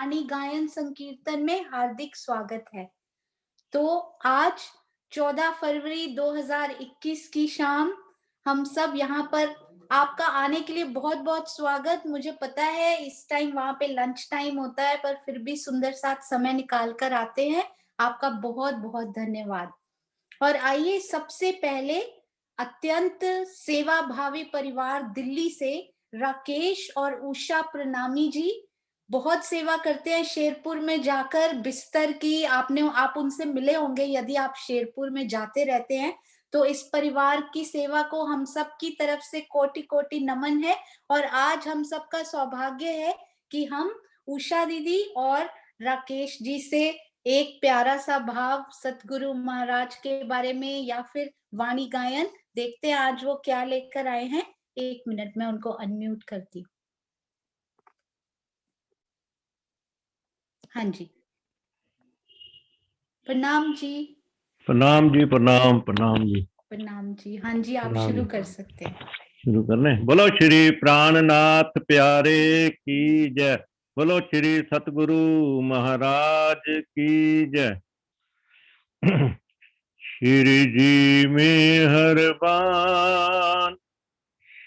वाणी गायन संकीर्तन में हार्दिक स्वागत है। तो आज 14 फरवरी 2021 की शाम हम सब यहाँ पर आपका आने के लिए बहुत-बहुत स्वागत। मुझे पता है इस टाइम वहाँ पे लंच टाइम होता है, पर फिर भी सुंदर साथ समय निकाल कर आते हैं। आपका बहुत-बहुत धन्यवाद। और आइए सबसे पहले अत्यंत सेवा भावी परिवार दिल्ली से राकेश और उषा प्रणामी जी बहुत सेवा करते हैं शेरपुर में जाकर बिस्तर की। आप उनसे मिले होंगे यदि आप शेरपुर में जाते रहते हैं। तो इस परिवार की सेवा को हम सब की तरफ से कोटि-कोटि नमन है। और आज हम सबका सौभाग्य है कि हम उषा दीदी और राकेश जी से एक प्यारा सा भाव सतगुरु महाराज के बारे में या फिर वाणी गायन देखते हैं आज वो क्या लेकर आए हैं। 1 मिनट में उनको अनम्यूट करती हूँ। हाँ जी। प्रणाम जी। प्रणाम जी, प्रणाम प्रणाम जी। प्रणाम जी। हाँ जी, आप प्रणाम शुरू जी। कर सकते हैं। शुरू करने। बोलो श्री प्राणनाथ प्यारे की जय। बोलो श्री सतगुरु महाराज की जय। श्री जी में हर बान,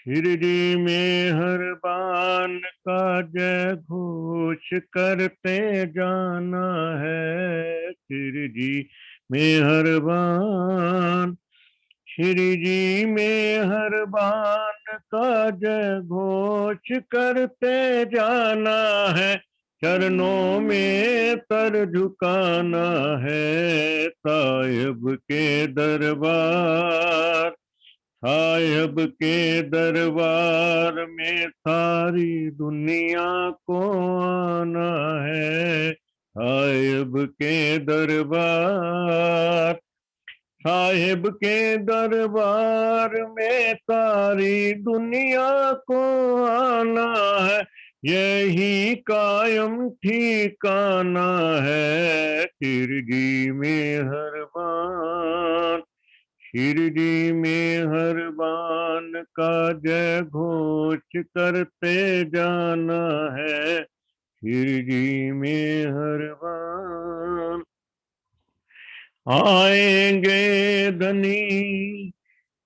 श्री जी में हर बान का जय घोष करते जाना है। श्री जी में हर बान, श्री जी में हर बान का जय घोष करते जाना है। चरणों में तर झुकाना है। साहिब के दरबार, साहिब के दरबार में सारी दुनिया को आना है। साहिब के दरबार, साहिब के दरबार में सारी दुनिया को आना है। यही कायम ठिकाना है। शिरडी में हर बान, शिरडी में हर बान का जय घोष करते जाना है। शिरडी में हर बान आएंगे धनी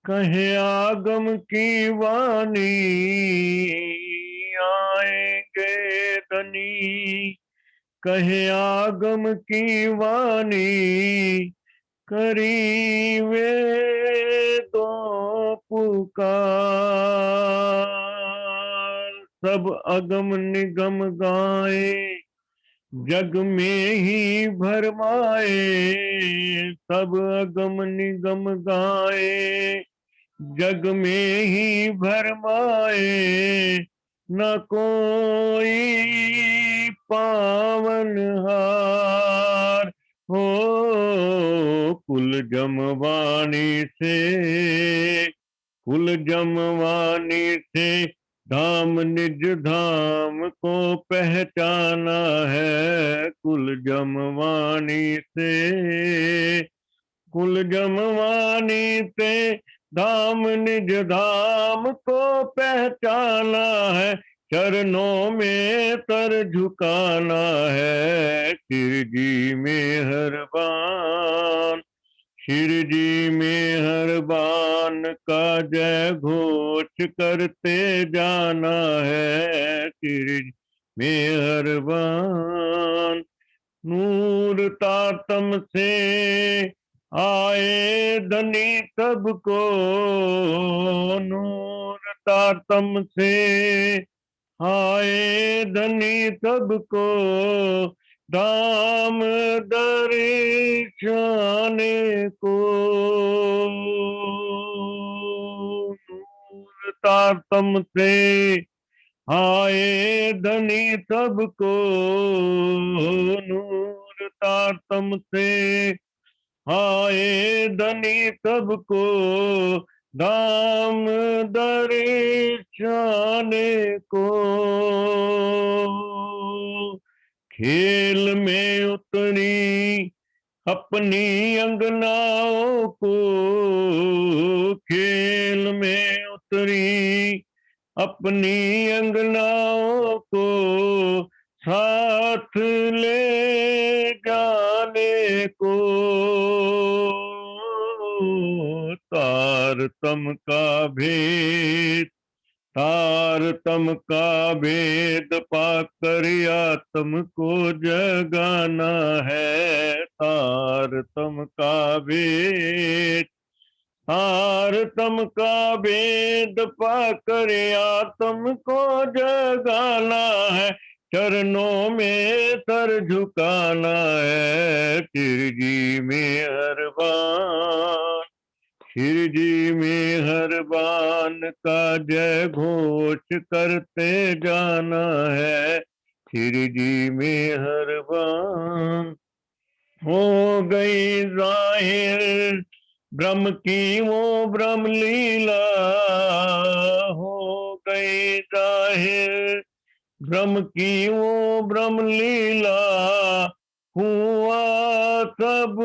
कहे आगम की वाणी, आएंगे धनी कहे आगम की वाणी, करी वे दो पुकार। सब अगम निगम गाए जग में ही भरमाए। सब अगम निगम गाए जग में ही भरमाए। न कोई पावन हार हो कुल जमवानी से, कुल जमवानी से धाम निज धाम को पहचाना है। कुल जमवानी से, कुल जमवानी से धाम निज धाम को पहचाना है। चरणों में तर झुकाना है। शिरडी में हर बान, शिरडी में हर बान का जय घोष करते जाना है। शिरडी में हर बान, नूर तातम से आए धनी सबको, नूर तातम से आए धनी सबको, धाम दर्शाने को। नूर तातम से आए धनी सबको, नूर तातम से आए धनी सबको, धाम दर्शाने को। खेल में उतरी अपनी अंगनाओं को, खेल में उतरी अपनी अंगनाओं को, साथ ले जाने को तारतम का भेद, तारतम का भेद पाकर आत्म को जगाना है। तारतम का भेद, तारतम का भेद पाकर आत्म को जगाना है। चरणों में सर झुकाना है। शिव जी में हर बार, शिव जी में हर बान का जय घोष करते जाना है। शिव जी में हर बान हो गई जाहिर ब्रह्म की वो ब्रह्म लीला, हो गई जाहिर ब्रह्म की वो ब्रह्म लीला। हुआ सब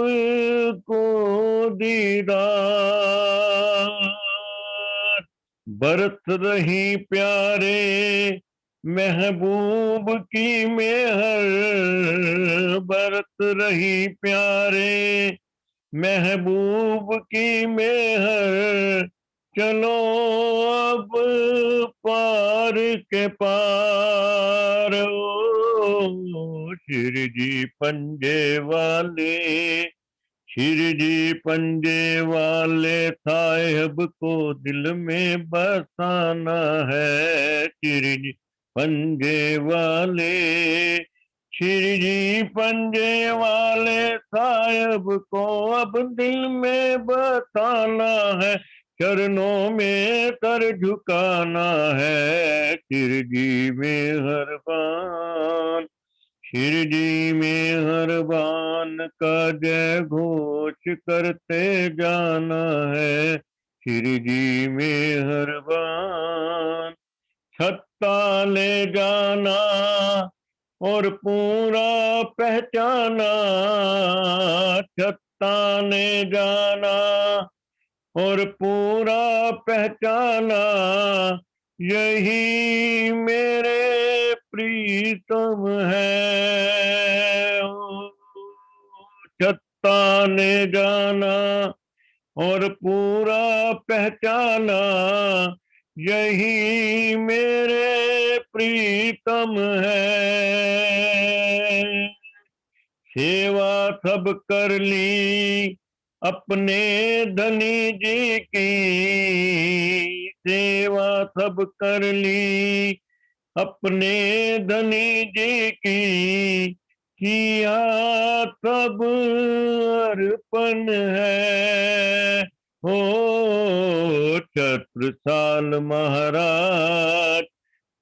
को दीदार, बरस रही प्यारे महबूब की मेहर, बरस रही प्यारे महबूब की मेहर। चलो अब पार के पार, ओ शिव जी पंजे वाले, शिव जी पंजे वाले साहेब को दिल में बसाना है। शिव जी पंजे वाले, शिव जी पंजे वाले साहेब को अब दिल में बसाना है। चरणों में सर झुकाना है। शिव जी में हर बान, शिव जी में हर बान का जय घोष करते जाना है। शिव जी में हर बान छत्ता ले जाना और पूरा पहचाना, छत्ता ले जाना और पूरा पहचाना। यही मेरे प्रीतम है। छत्ता ने जाना और पूरा पहचाना, यही मेरे प्रीतम है। सेवा सब कर ली अपने धनी जी की, सेवा सब कर ली अपने धनी जी की। किया सब अर्पण है। हो छत्रसाल महाराज,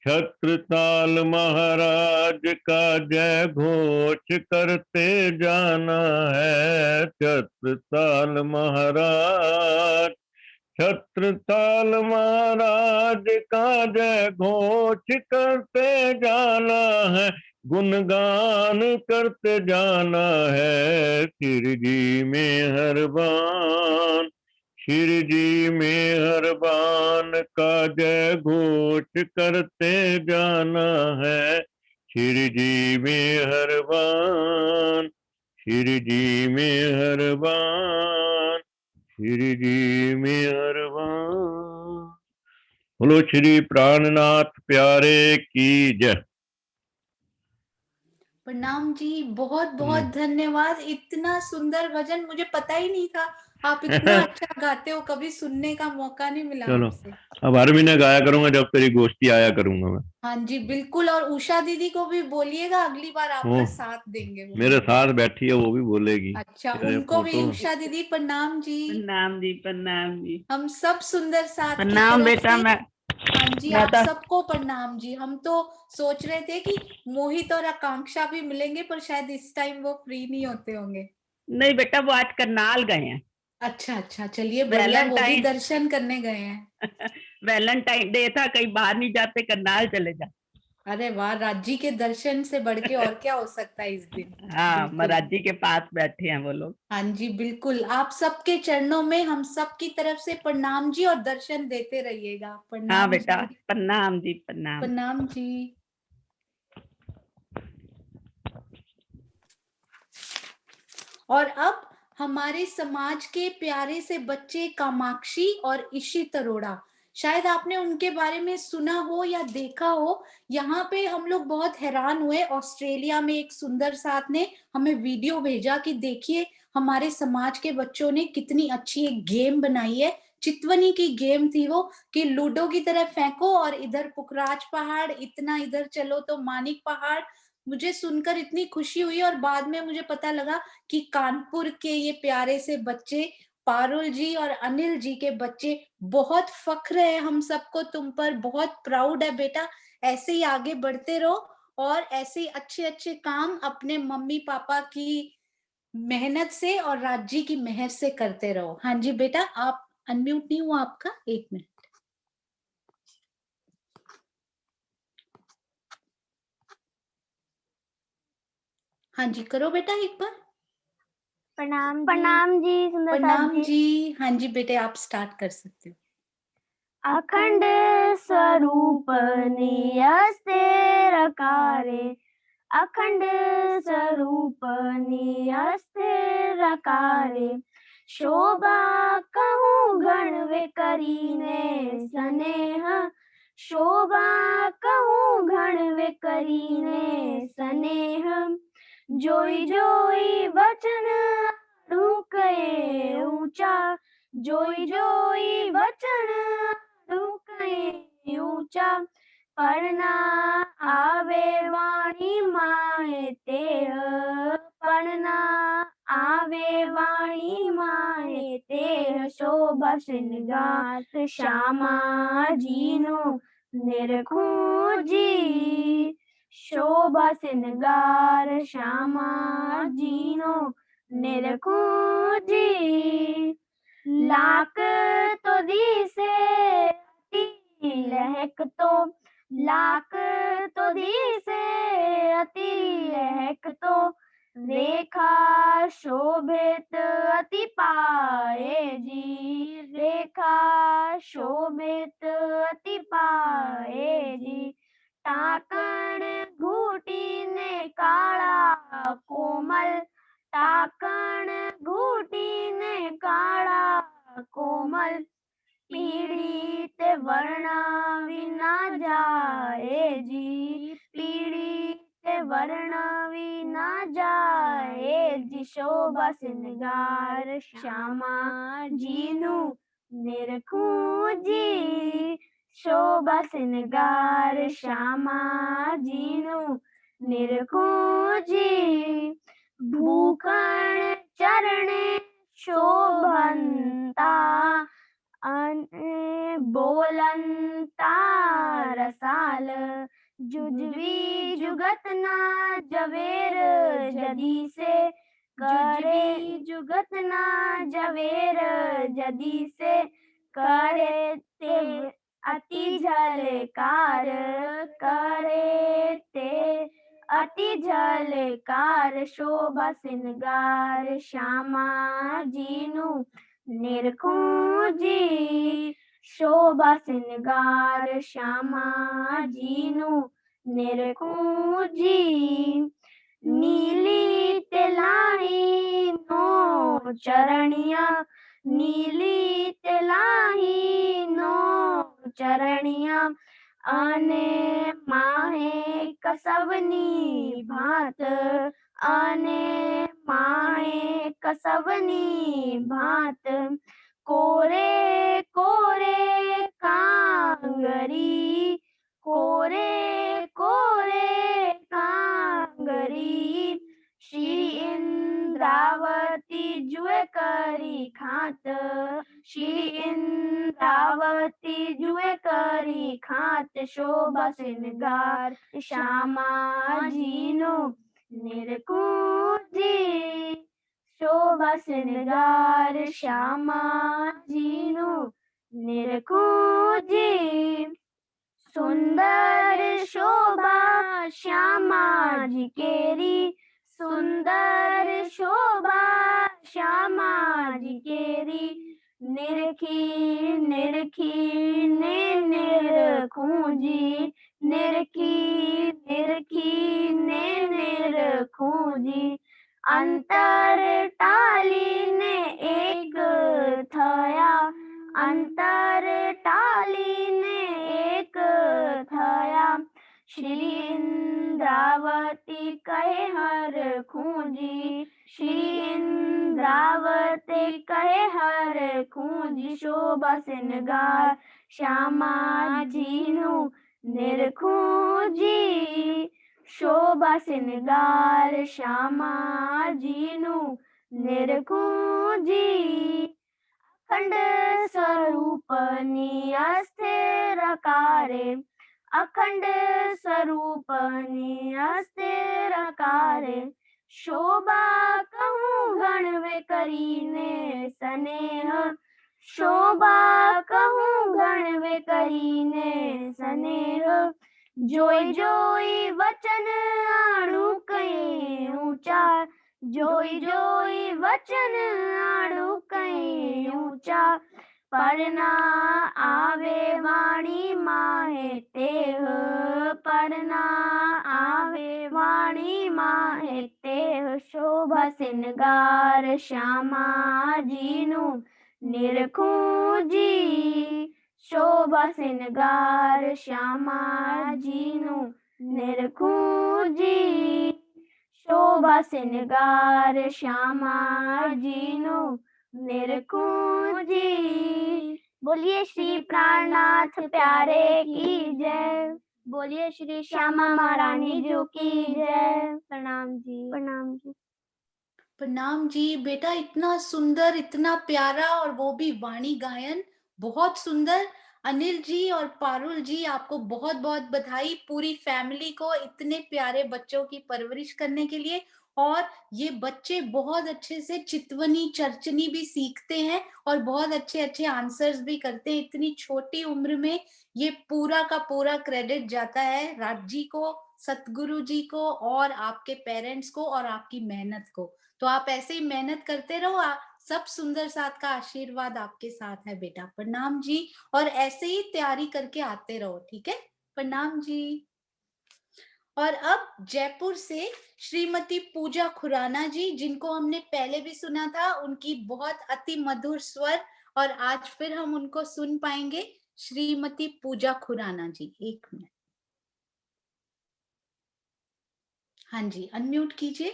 छत्रसाल महाराज का जय घोष करते जाना है। छत्रसाल महाराज, छत्रसाल महाराज का जय घोष करते जाना है। गुणगान करते जाना है। शिव जी में हर बान, शिव जी में हर बान का जय घोष करते जाना है। शिव जी में हर बान, शिव जी में हर बान, शिव जी में हर बान। बोलो श्री प्राणनाथ प्यारे की जय। प्रणाम जी, बहुत बहुत धन्यवाद। इतना सुंदर भजन मुझे पता ही नहीं था आप इतना अच्छा गाते हो, कभी सुनने का मौका नहीं मिला चलो आपसे। अब हर महीने गाया करूंगा, जब तेरी गोष्ठी आया करूंगा मैं। हाँ जी बिल्कुल, और उषा दीदी को भी बोलिएगा, अगली बार वो आपका साथ देंगे वो मेरे भी। साथ बैठी है, वो भी बोलेगी। अच्छा, तेरे उनको भी फोटो उषा दीदी प्रणाम जी। प्रणाम जी, प्रणाम जी। हम सब सुंदर साथ की प्रणाम तरफ बेटा। से। हाँ जी, मैं आप तो सबको प्रणाम जी। हम तो सोच रहे थे कि मोहित और आकांक्षा भी मिलेंगे, पर शायद इस टाइम वो फ्री नहीं होते होंगे। नहीं बेटा, वो आज करनाल गए हैं। अच्छा अच्छा, चलिए बढ़िया, वो भी दर्शन करने गए हैं। वैलेंटाइन डे था, कहीं बाहर नहीं जाते, करनाल चले जा। अरे वाह, राज्य के दर्शन से बढ़ के और क्या हो सकता है इस दिन। हाँ, बिल्कुल। महाराज जी के पास बैठे हैं वो लोग। हाँ जी बिल्कुल, आप सबके चरणों में हम सब की तरफ से प्रणाम जी, और दर्शन देते रहिएगा। हाँ प्रणाम बेटा, जी। प्रणाम जी, प्रणाम। प्रणाम जी। और अब हमारे समाज के प्यारे से बच्चे कामाक्षी और इशित अरोड़ा, शायद आपने उनके बारे में सुना हो या देखा हो। यहाँ पे हम लोग बहुत हैरान हुए, ऑस्ट्रेलिया में एक सुंदर साथ ने हमें वीडियो भेजा कि देखिए हमारे समाज के बच्चों ने कितनी अच्छी एक गेम बनाई है। चितवनी की गेम थी वो, कि लूडो की तरह फेंको और इधर पुखराज पहाड़, इतना इधर चलो तो मानिक पहाड़। मुझे सुनकर इतनी खुशी हुई, और बाद में मुझे पता लगा कि कानपुर के ये प्यारे से बच्चे, पारुल जी और अनिल जी के बच्चे, बहुत फख्र है हम सबको तुम पर, बहुत प्राउड है बेटा। ऐसे ही आगे बढ़ते रहो और ऐसे ही अच्छे अच्छे काम अपने मम्मी पापा की मेहनत से और राज जी की मेहर से करते रहो। हाँ जी बेटा, आप अनम्यूट नहीं हुआ आपका, 1 मिनट। हाँ जी, करो बेटा एक बार। प्रणाम जी सुंदर साहब प्रणाम जी। जी। हाँ जी बेटे, आप स्टार्ट कर सकते हो। अखंड स्वरूप नियस्ते रकारे, अखंड स्वरूप नियस्ते रकारे, शोभा कहूँ गण वे करीने स्नेह, शोभा कहूँ गण वे करीने स्नेह, जोई जोई वचन रुके ऊंचा, जोई जोई वचन रुके ऊंचा, पढ़ना आवे वाणी माए तेह, पढ़ना आवे वाणी माए तेह, शोभा श्रृंगार श्यामा जीनु निरखूं जी, शोभा श्रृंगार श्यामा जीनो निरखूं जी, लाक तो दी से अति लहक तो, लाक तो दी से अति लहक तो, रेखा शोभित अति पाए जी, रेखा शोभित अति पाए जी, टाकण घूटी ने काला कोमल, टाकण घूटी ने काला कोमल, पीड़ित वर्णावि ना जाए जी, पीड़ित वर्णावि ना जाए जी, शोभा श्रृंगार श्यामा जीनु निरखूं जी, शोभा श्रृंगार श्यामा जीनु निरखूं जी, भूखण चरणे शोभंता, बोलंता रसाल, जुजवी जुगत ना जवेर जदी से, करे जुगत ना जवेर जदी से, करे ते अति झलकार, करे ते अति झलकार, शोभा श्रृंगार श्यामा जीनु निरखूं जी, शोभा श्रृंगार श्यामा जीनु निरखूं जी, नीली तिलाही नो चरणिया, नीली तिलाही नो चरणिया, आने माहे कसवनी भात, आने माहे कसवनी भात, कोरे कोरे कांगरी, कोरे कोरे कांगरी, श्री इंद्रावती जुए करी खात, श्री इंद्रावती जुए करी खात, शोभा श्रृंगार श्यामा जीनु निरखूं जी, शोभा श्रृंगार श्यामा जीनु निरखूं जी, सुंदर शोभा श्यामा जी केरी, सुंदर शोभा श्यामा जी केरी, निरखी निरखी ने निरखूं जी, निरखी निरखी ने निरखूं जी, અંતર ટાલીને એક થયા, અંતર ટાલીને એક થયા. શ્રી ઇન્દ્રાવતી કહે હરખુંજી, શ્રી ઇન્દ્રાવતી કહે હરખુંજી. શોભા શૃંગાર શ્યામાજીનું નિરખુંજી, શોભા શૃંગાર શ્યામાજીનું નિરખુંજી. અખંડ સ્વરૂપની અસ્થિરકારે, અખંડ સ્વરૂપની અસ્થિરકારે. શોભા કહું ગણવે કરીને સ્નેહ, શોભા કહું ગણવે કરીને સ્નેહ. જોઈ જોઈ વચન આડું ઊંચા, જોઈ જોઈ વચન આડું ઊંચા. પરના આવે વાણી માહે તેહ, પરના આવે વાણી માહે તેહ. શોભા શૃંગાર શ્યામાજીનું નિરખુંજી, શોભા શૃંગાર શ્યામાજીનું નિરખુંજી, શોભા શૃંગાર શ્યામાજીનું નિરખુંજી. બોલીએ શ્રી પ્રાણનાથ પ્યારે કી જય, બોલીએ શ્રી શ્યાमा महारानी जो की जय. प्रणाम जी, प्रणाम जी. प्रणाम जी बेटा, इतना सुंदर, इतना प्यारा, और वो भी वाणी गायन, बहुत सुंदर. अनिल जी और पारुल जी, आपको बहुत बहुत बधाई, पूरी फैमिली को इतने प्यारे बच्चों की परवरिश करने के लिए. और ये बच्चे बहुत अच्छे से चितवनी चर्चनी भी सीखते हैं और बहुत अच्छे अच्छे आंसर्स भी करते हैं. इतनी छोटी उम्र में ये पूरा का पूरा क्रेडिट जाता है राज जी को, सतगुरु जी को, और आपके पेरेंट्स को, और आपकी मेहनत को. तो आप ऐसे ही मेहनत करते रहो, सब सुंदर साथ का आशीर्वाद आपके साथ है बेटा. प्रणाम जी, और ऐसे ही तैयारी करके आते रहो, ठीक है. प्रणाम जी. और अब जयपुर से श्रीमती पूजा खुराना जी, जिनको हमने पहले भी सुना था, उनकी बहुत अति मधुर स्वर, और आज फिर हम उनको सुन पाएंगे. श्रीमती पूजा खुराना जी, 1 मिनट. हाँ जी, अनम्यूट कीजिए.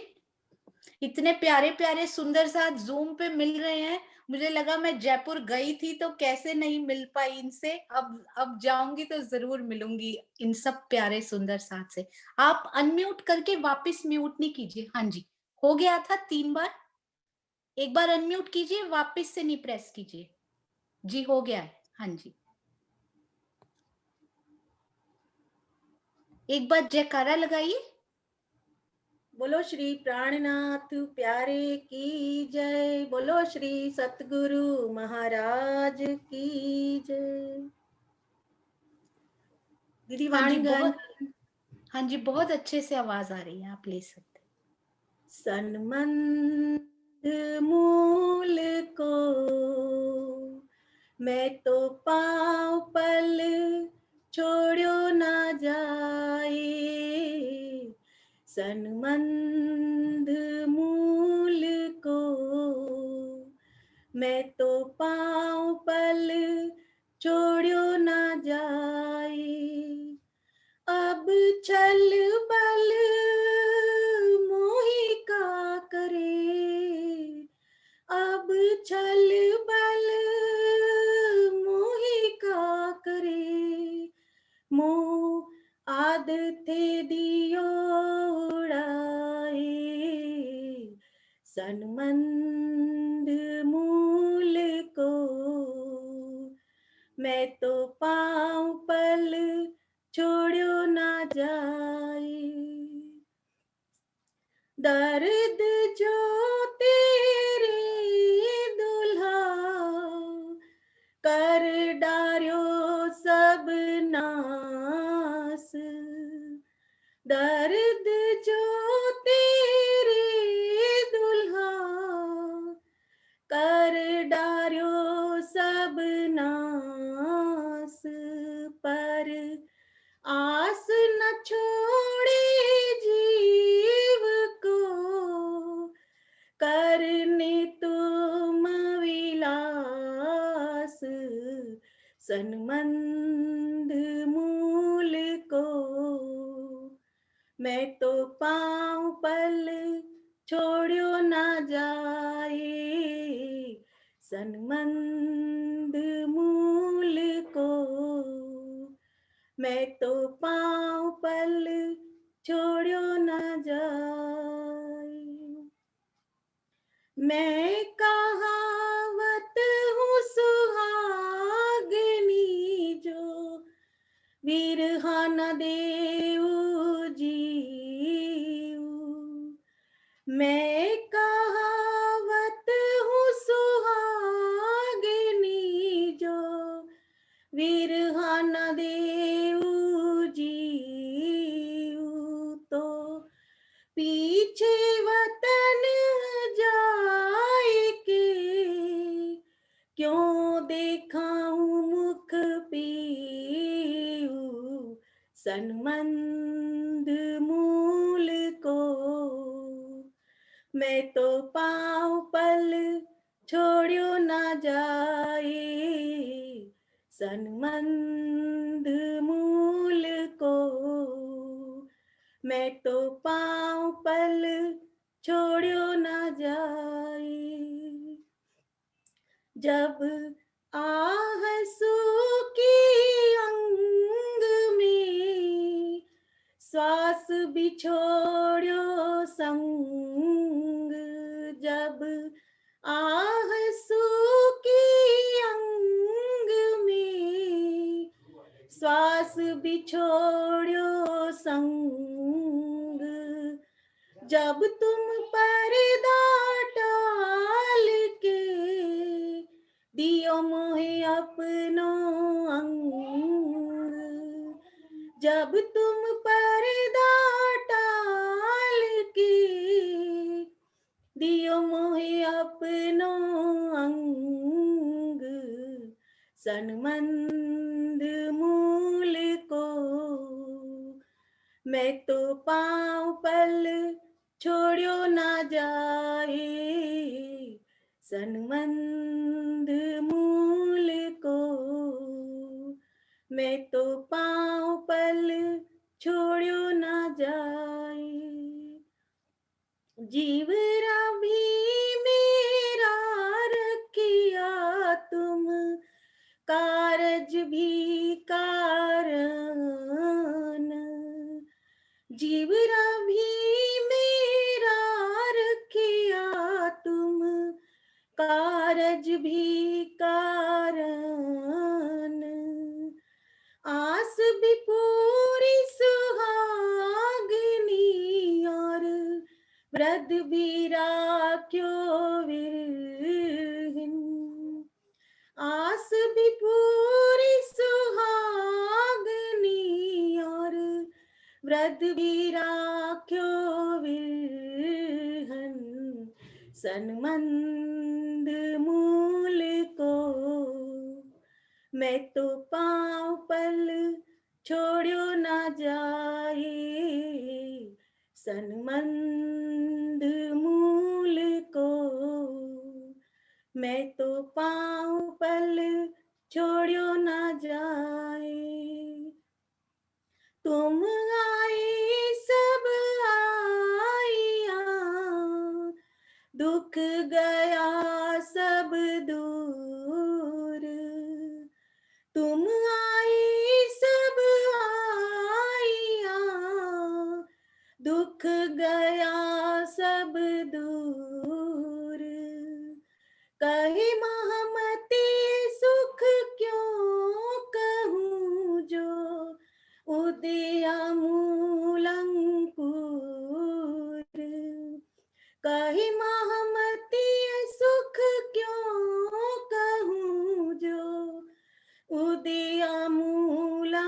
इतने प्यारे प्यारे सुंदर साथ जूम पे मिल रहे हैं. मुझे लगा मैं जयपुर गई थी तो कैसे नहीं मिल पाई इनसे. अब जाऊंगी तो जरूर मिलूंगी इन सब प्यारे सुंदर साथ से. आप अनम्यूट करके वापस म्यूट नहीं कीजिए. हाँ जी, हो गया था 3 बार. एक बार अनम्यूट कीजिए, वापस से नहीं प्रेस कीजिए. जी, हो गया है. हाँ जी, एक बार जयकारा लगाइए. बोलो श्री प्राणनाथ प्यारे की जय, बोलो श्री सतगुरु महाराज की जय. दीदी हाँ जी, वाणीगण. हाँ जी, बहुत अच्छे से आवाज आ रही है, आप ले सकते. सन्मंध मूल को मैं तो पाँव पल छोड़ो ना जाए, सन्मंध मूल को मैं तो पाँव पल छोड़ो ना जाए. अब छल बल मोहि का करे, अब छल बल मोहि का करे. मोह आदते दियो उड़ाए, सन्मंध मूल को मैं तो पाँव पल छोड़ो ना जाए. दर्द जो तेरे दुल्हा कर डार्यो सब नास, दर्द जो तेरे दुल्हा कर डार्यो सब नास. पर आस न छोड़े जीव को, सनमंद मूल को। मैं तो पाँव पल छोड़ियो ना जाए, सनमंद मूल को। मैं तो पाँव पल छोड़ियो ना जाए। मैं कहावत हूँ सुहागनी, जो बिरहा न देऊ जीऊ। मैं कहावत हूँ सुहागनी, जो बिरहा न देऊ जीऊ। तो पीछे वतन जाए के, क्यों देखाऊं मुख पीऊ, सनमंद मूल को। मैं तो पाँव पल छोड़ियो ना जाए, सनमंद मूल को। मैं तो पाँव पल छोड़ियो ना जाए। जब आहसू की अंग में, श्वास बिछोड़ियो संग। जब आहसू की अंग में, श्वास बिछोड़ियो संग। जब तुम पर्दा टाल के, दियो मोहे अपनो अंग। जब तुम पर्दा टाल के, दियो मोहे अपनो अंग, सनमंद मूल को। मैं तो पाँव पल छोड़ियो ना जाए, सनमंद मूल को। मैं तो पाँव पल छोड़ियो ना जाए। जीवरा भी मेरा रखिया तुम, कारज भी कारण। जीवरा भी मेरा रखिया तुम, कारज भी कारण। आस भी पूरी सुहागनी, और व्रत भी राख्यो विरहिन। आस भी पूरी सुहागनी, और व्रत भी राख्यो विरहन, सनमंद मूल को। मैं तो पाँव पल छोड़ियो ना जाए, सनमंद मूल को। मैं तो पाँव पल छोड़ियो ना जाए। तुम आए सब आइया, दुख गया सब दूर। तुम आए सब आइया, दुख गया सब दूर। कहे महमती सुख क्यों कहूँ, जो उदया मूलंकुर। कहे महमती सुख क्यों कहूँ, जो उदया मूलंकुर,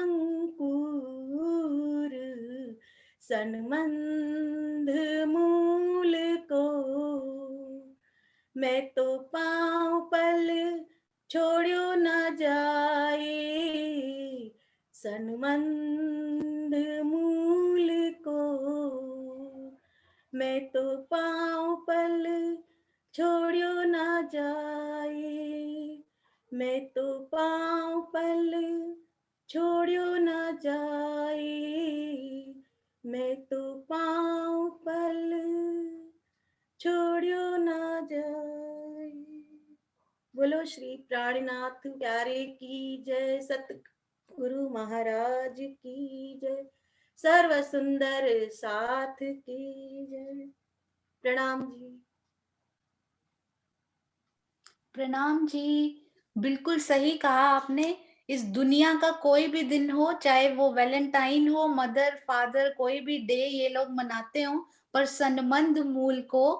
सनमंद मूल को। मैं तो पाँव पल छोड़ियो ना जाए, सनमंद मूल को। मैं तो पाँव पल छोड़ियो ना जाए। मैं तो पाँव पल छोड़ियो न जाए, मैं तो पाँव पल छोड़ियो न जाए। बोलो श्री प्राणनाथ प्यारे की जय, सतगुरु महाराज की जय, सर्व सुंदर साथ की जय। प्रणाम जी। प्रणाम जी। बिल्कुल सही कहा आपने। इस दुनिया का कोई भी दिन हो, चाहे वो वैलेंटाइन हो, मदर फादर, कोई भी डे ये लोग मनाते हो, पर संबंध मूल को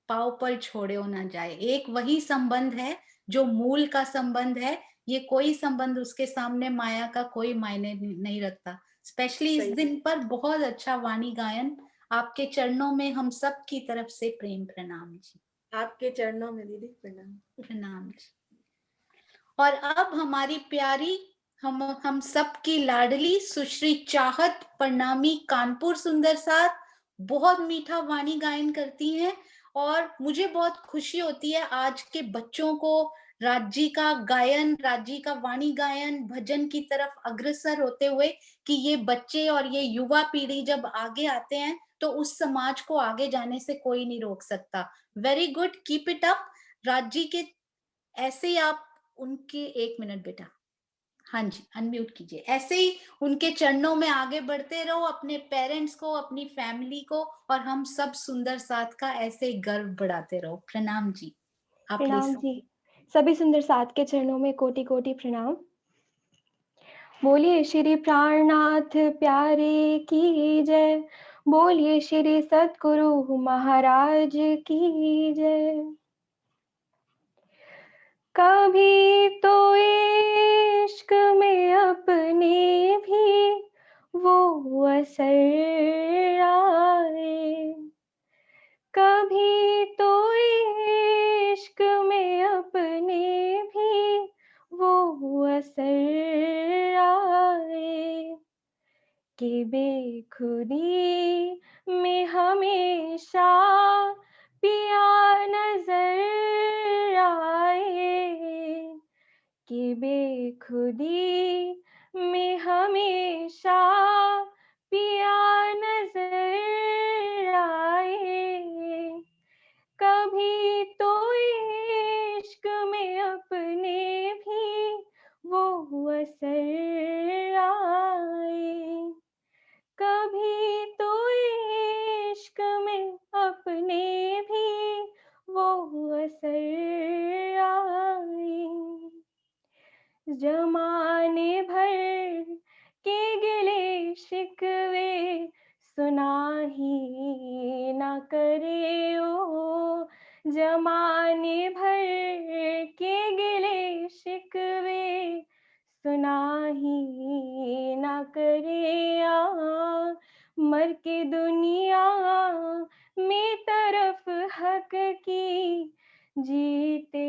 पाँव पर छोड़े ना जाए। एक वही संबंध है जो मूल का संबंध है। ये कोई संबंध उसके सामने माया का कोई मायने नहीं रखता। स्पेशली इस सही दिन पर बहुत अच्छा वाणी गायन। आपके चरणों में हम सब की तरफ से प्रेम प्रणाम जी। आपके चरणों में दीदी प्रणाम। प्रणाम जी। और अब हमारी प्यारी हम सब की लाडली सुश्री चाहत प्रणामी कानपुर सुंदर साथ बहुत मीठा वाणी गायन करती हैं, और मुझे बहुत खुशी होती है आज के बच्चों को राज्य का गायन, राज्य का वाणी गायन, भजन की तरफ अग्रसर होते हुए, कि ये बच्चे और ये युवा पीढ़ी जब आगे आते हैं तो उस समाज को आगे जाने से कोई नहीं रोक सकता। Very good, keep it up. राज्य के ऐसे ही आप उनके, एक मिनट बेटा, हाँ जी अनम्यूट कीजिए। ऐसे ही उनके चरणों में आगे बढ़ते रहो, अपने पेरेंट्स को, अपनी फैमिली को और हम सब सुंदर साथ का ऐसे ही गर्व बढ़ाते रहो। प्रणाम जी। आप प्रणाम प्लीज। जी। सभी सुंदर साथ के चरणों में कोटि कोटि प्रणाम। बोलिए श्री प्राणनाथ प्यारे की जय, बोलिए श्री सतगुरु महाराज की जय। कभी तो इश्क में अपने भी वो असर आए, कभी तो इश्क में अपने भी वो असर आए, कि बेखुदी में हमेशा पिया नजर आए, कि बेखुदी में हमेशा पिया नजर आए, कभी तो इश्क में अपने भी वो असर आए, कभी तो इश्क में अपने भी वो असर आए। जमाने भर के गिले शिकवे सुना ही ना करे ओ, जमाने भर के गिले शिकवे सुना ही ना करे आ, मर के दुनिया में तरफ हक की जीते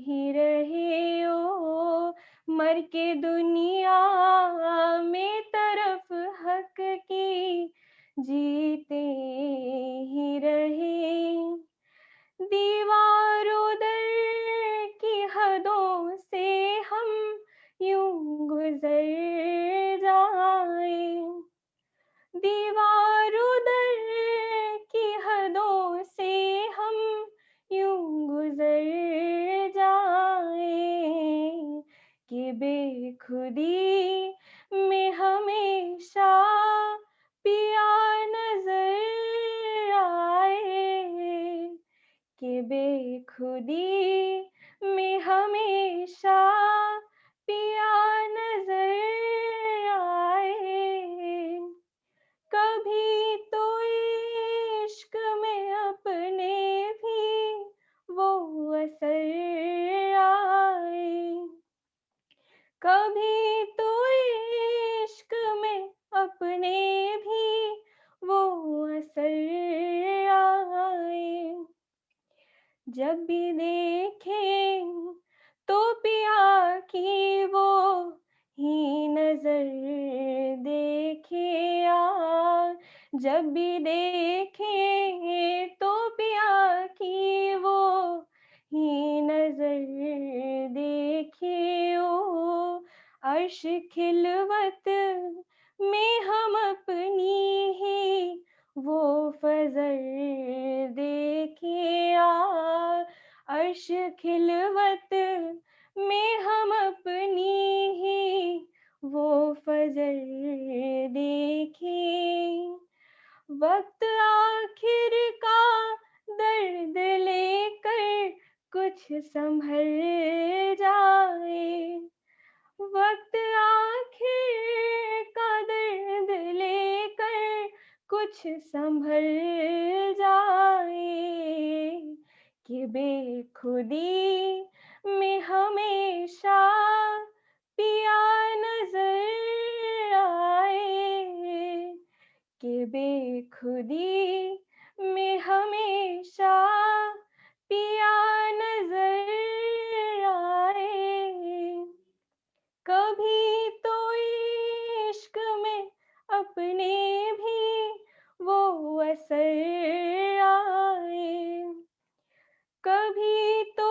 ही रहे ओ, मर के दुनिया में तरफ हक की जीते ही रहे, दीवारों दर की हदों से हम यूं गुजर जाए, दीवारों दर की हदों से हम यूं गुजर जाए, कि बेखुदी में हमेशा पिया नजर आए, कि बेखुदी में हमेशा पिया नजर आए, कभी तो इश्क में अपने भी वो असर आए, कभी तो इश्क में अपने भी वो असर आए, जब भी देखें तो पिया की वो ही नजर देखे आ, जब भी देखें तो पिया की वो ही नजर अर्श खिलवत में हम अपनी ही वो फजल देखे आ। अर्श खिलवत में हम अपनी ही वो फजल देखे। वक्त आखिर का दर्द लेकर कुछ संभल जाए। वक्त आखिर का दर्द लेकर कुछ संभल जाए कि बेखुदी में हमेशा पिया नजर आए। कि बेखुदी में हमेशा पिया नजर आए। कभी तो इश्क में अपने भी वो असर आए। कभी तो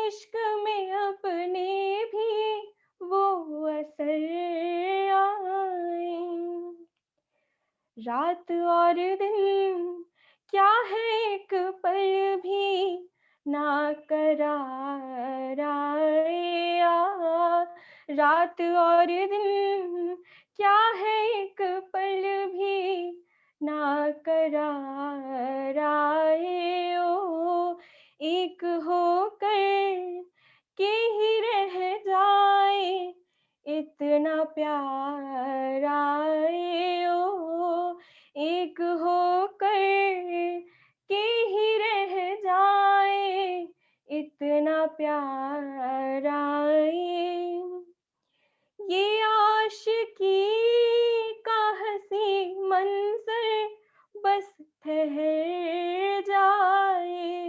इश्क में अपने भी वो असर आए। रात और दिन क्या है एक पल भी ना करार आया। रात और दिन क्या है एक पल भी ना करार आए। ओ एक होकर के ही रह जाए इतना प्यार आए। ओ एक होकर के ही रह जाए इतना प्यार आए। ये आशिकी का हंसी मंजर बस ठहर जाए।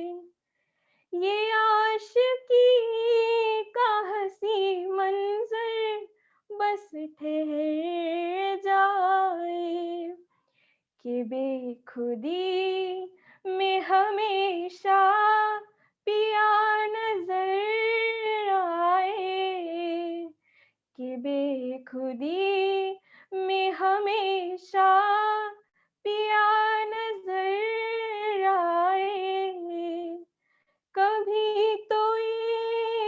ये आशिकी का हंसी मंजर बस ठहर जाए। कि बेखुदी में हमेशा पिया नजर आए। कि बेखुदी में हमेशा पिया नजर आए। कभी तो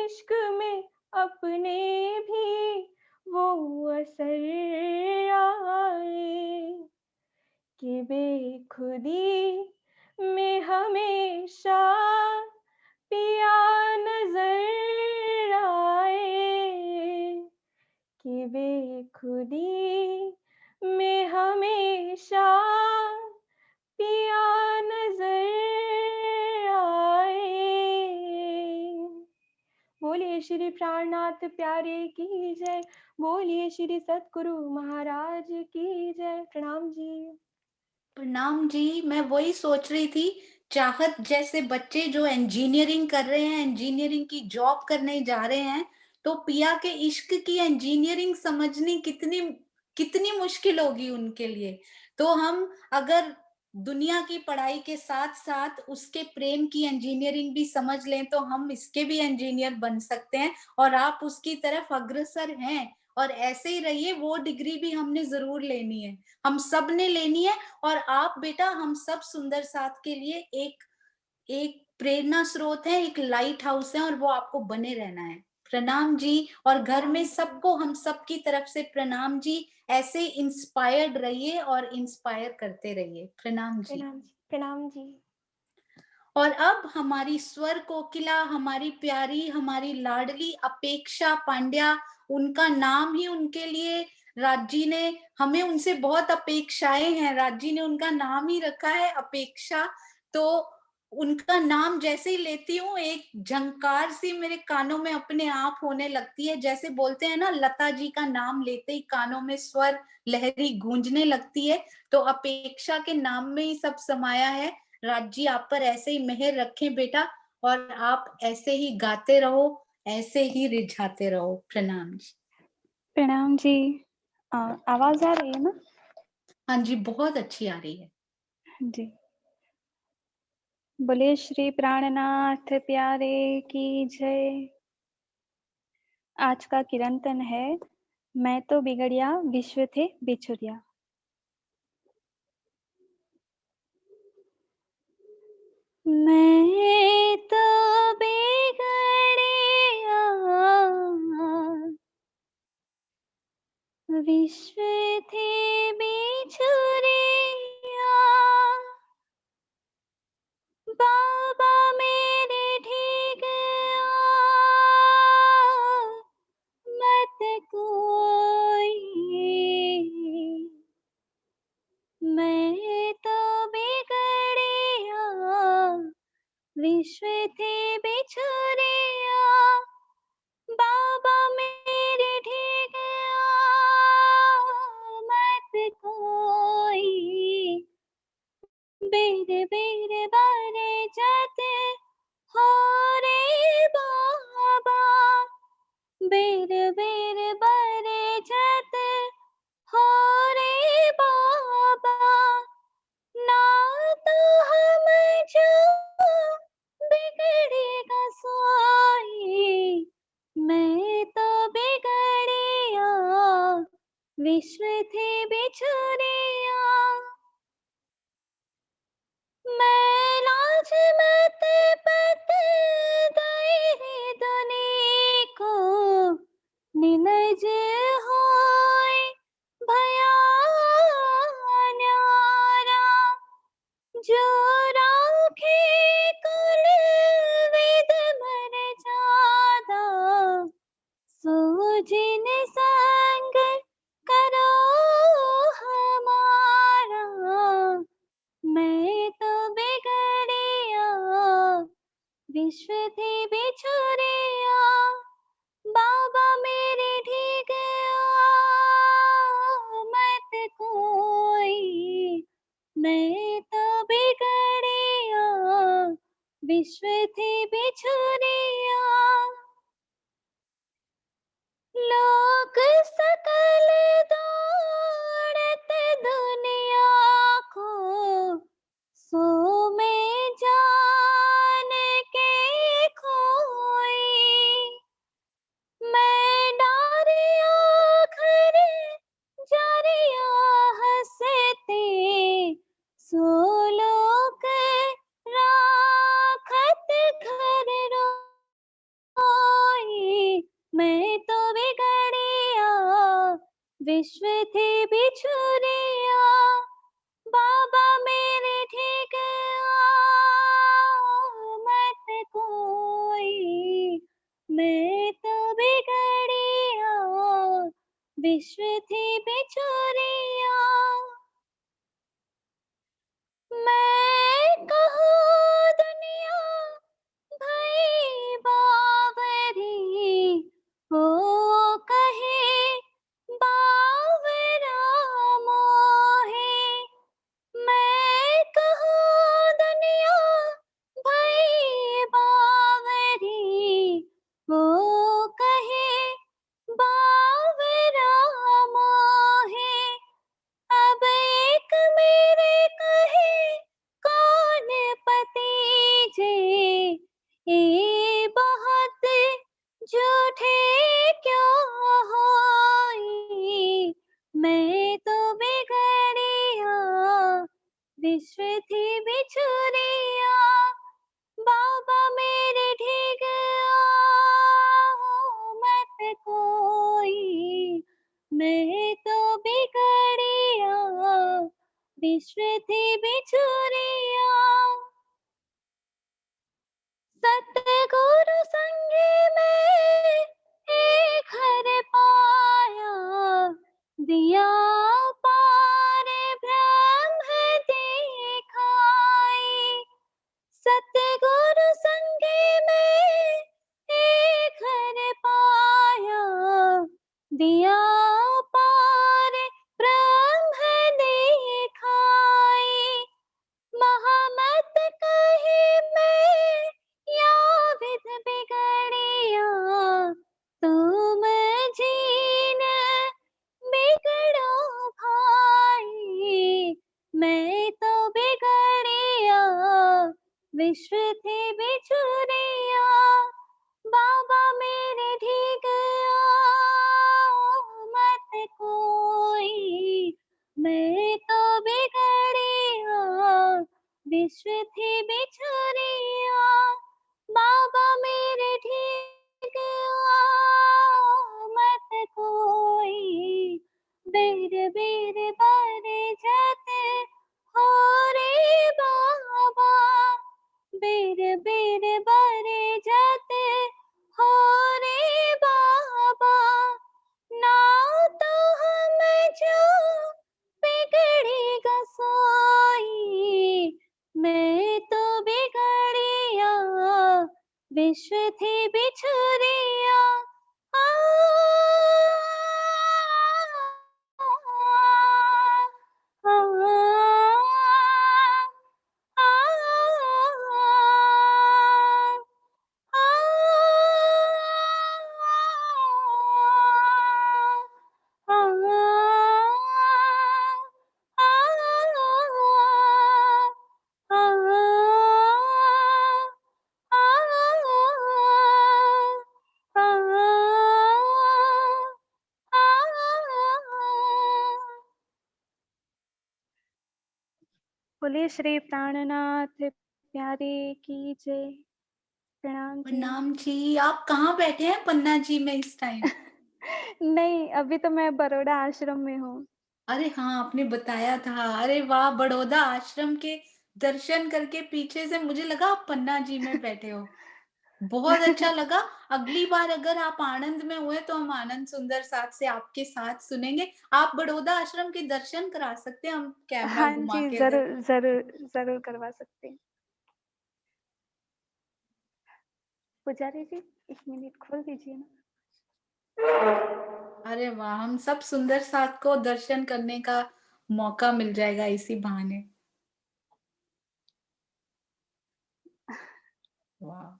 इश्क में अपने भी वो असर आए। कि बेखुदी में हमेशा पिया नजर आए। कि बेखुदी में हमेशा पिया नजर आए। बोलिए श्री प्राणनाथ प्यारे की जय। बोलिए श्री सतगुरु महाराज की जय। प्रणाम जी। प्रणाम जी। मैं वही सोच रही थी, चाहत जैसे बच्चे जो इंजीनियरिंग कर रहे हैं, इंजीनियरिंग की जॉब करने जा रहे हैं, तो पिया के इश्क की इंजीनियरिंग समझनी कितनी कितनी मुश्किल होगी उनके लिए। तो हम अगर दुनिया की पढ़ाई के साथ साथ उसके प्रेम की इंजीनियरिंग भी समझ लें तो हम इसके भी इंजीनियर बन सकते हैं। और आप उसकी तरफ अग्रसर हैं और ऐसे ही रहिए। वो डिग्री भी हमने जरूर लेनी है, हम सब ने लेनी है। और आप बेटा हम सब सुंदर साथ के लिए एक एक प्रेरणा स्रोत है, एक लाइट हाउस है, और वो आपको बने रहना है। प्रणाम जी। और घर में सबको हम सबकी तरफ से प्रणाम जी। ऐसे इंस्पायर्ड रहिए और इंस्पायर करते रहिए। प्रणाम जी। प्रणाम जी। प्रणाम जी। और अब हमारी स्वर कोकिला, हमारी प्यारी, हमारी लाडली अपेक्षा पांड्या, उनका नाम ही उनके लिए राजी ने, हमें उनसे बहुत अपेक्षाएं हैं, राजी ने उनका नाम ही रखा है अपेक्षा। तो उनका नाम जैसे ही लेती हूँ एक झंकार सी मेरे कानों में अपने आप होने लगती है। जैसे बोलते हैं ना, लता जी का नाम लेते ही कानों में स्वर लहरी गूंजने लगती है, तो अपेक्षा के नाम में ही सब समाया है। राज जी आप पर ऐसे ही मेहर रखें बेटा, और आप ऐसे ही गाते रहो, ऐसे ही रिझाते रहो। प्रणाम जी। प्रणाम जी। आवाज आ रही है ना? हाँ जी, बहुत अच्छी आ रही है जी। बोले श्री प्राणनाथ प्यारे की जय। आज का कीर्तन है मैं तो बिगड़िया विश्व थे बिछुरिया। मैं तो बिगड़िया विश्व थे बिछुरिया, बाबा मेरे ठीक मत कोई, मैं तो बिगड़िया विश्व थे बिछुरिया, बाबा मेरे ठीक मत कोई, बेर बेर बारे जाते हो रे बाबा, बेर बेर बारे जाते हो रे बाबा, ना तो हम जो बिगड़ेगा सोई, मैं तो बिगड़िया विश्व थे बिछुरिया, मैं लाज मत पत दायरे दुनी को निनज होय भया न्यारा, जो राखे कुल वेद मर्यादा, सो जिन संग करो हमारा, मैं तो बिगड़िया विश्व थे बिछुरिया, बाबा मेरे ठीक मत कोई, मैं तो बिगड़िया विश्व थे बिछुरिया, लोक सकल दौड़त दुनिया को, सो में जान के खोई, मैं डारिया घर जारिया हंसते, सो लोक राखत घर रोई, मैं तो बिगड़िया विश्व थे बिछुरिया, बाबा मेरे ठीक मत कोई, मैं तो बिगड़िया विश्व थे बिछुरिया, मैं कहूँ दुनिया भई बावरी, हो कहे बावरा मोहे, मैं कहूँ दुनिया भई बावरी, हो कहे बावरा मोहे, अब एक मेरे कहे कौन पति जे, ये बहुत झूठे क्यों होई, मैं तो बिगड़िया विश्व थी बिछुरिया, बाबा मेरे ठीक मत कोई, मैं तो बिगड़िया विश्व थी बिछुरिया, सतगुरु संगे में एक घर पाया, दिया पार ब्रह्म दिखाई, सतगुरु संगे में एक घर पाया, दिया पार ब्रह्म दिखाई, महामत कहे मैं या विध बिगड़िया, तुम जीन बिगड़ो भाई, मैं तो बिगड़िया विश्व थे बिछुरिया, बाबा मेरे ठीक विश्व थे बिछुरिया बाबा मेरे ठीक हुआ मत कोई बेर बेर बारे जाते हो रे बाबा बेर बेर बारे जाते हो रे बाबा ना तो हम जो बिगड़ी गसाई मैं तो बिगड़िया विश्व थी बिछुरिया आ, आ, आ, बोलिए श्री प्राणनाथ प्यारे की जय। प्रणाम जी। प्रणाम जी। आप कहाँ बैठे हैं पन्ना जी में इस टाइम? नहीं, अभी तो मैं बड़ौदा आश्रम में हूँ। अरे हाँ, आपने बताया था। अरे वाह, बड़ौदा आश्रम के दर्शन करके पीछे से मुझे लगा आप पन्ना जी में बैठे हो। बहुत अच्छा लगा। अगली बार अगर आप आनंद में हुए तो हम आनंद सुंदर साथ से आपके साथ सुनेंगे। आप बड़ौदा आश्रम के दर्शन करा सकते हैं, हम कैमरा हाँ घुमा जी, के अगर। जरूर जरूर जरूर करवा सकते हैं। पुजारी जी 1 मिनट खोल दीजिए ना। अरे वाह, हम सब सुंदर साथ को दर्शन करने का मौका मिल जाएगा इसी बहाने। वाह।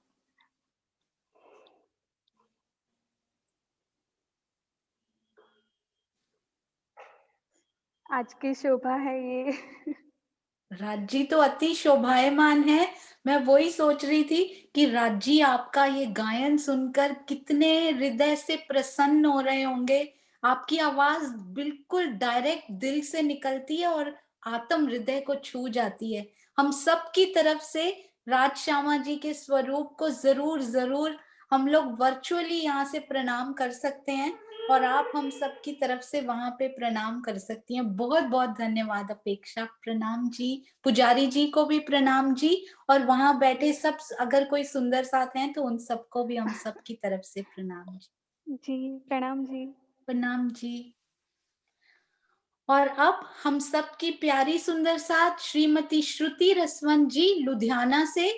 आज की शोभा है ये। राज्य तो अति शोभायमान है। मैं वही सोच रही थी कि राज्य आपका ये गायन सुनकर कितने हृदय से प्रसन्न हो रहे होंगे। आपकी आवाज बिल्कुल डायरेक्ट दिल से निकलती है और आत्म हृदय को छू जाती है। हम सब की तरफ से राज श्यामा जी के स्वरूप को जरूर जरूर हम लोग वर्चुअली यहाँ से प्रणाम कर सकते हैं और आप हम सब की तरफ से वहां पे प्रणाम कर सकती हैं। बहुत बहुत धन्यवाद अपेक्षा। प्रणाम जी। पुजारी जी को भी प्रणाम जी। और वहां बैठे सब अगर कोई सुंदर साथ हैं तो उन सबको भी हम सब की तरफ से प्रणाम जी। जी प्रणाम जी। प्रणाम जी। और अब हम सब की प्यारी सुंदर साथ श्रीमती श्रुति रसवंत जी लुधियाना से,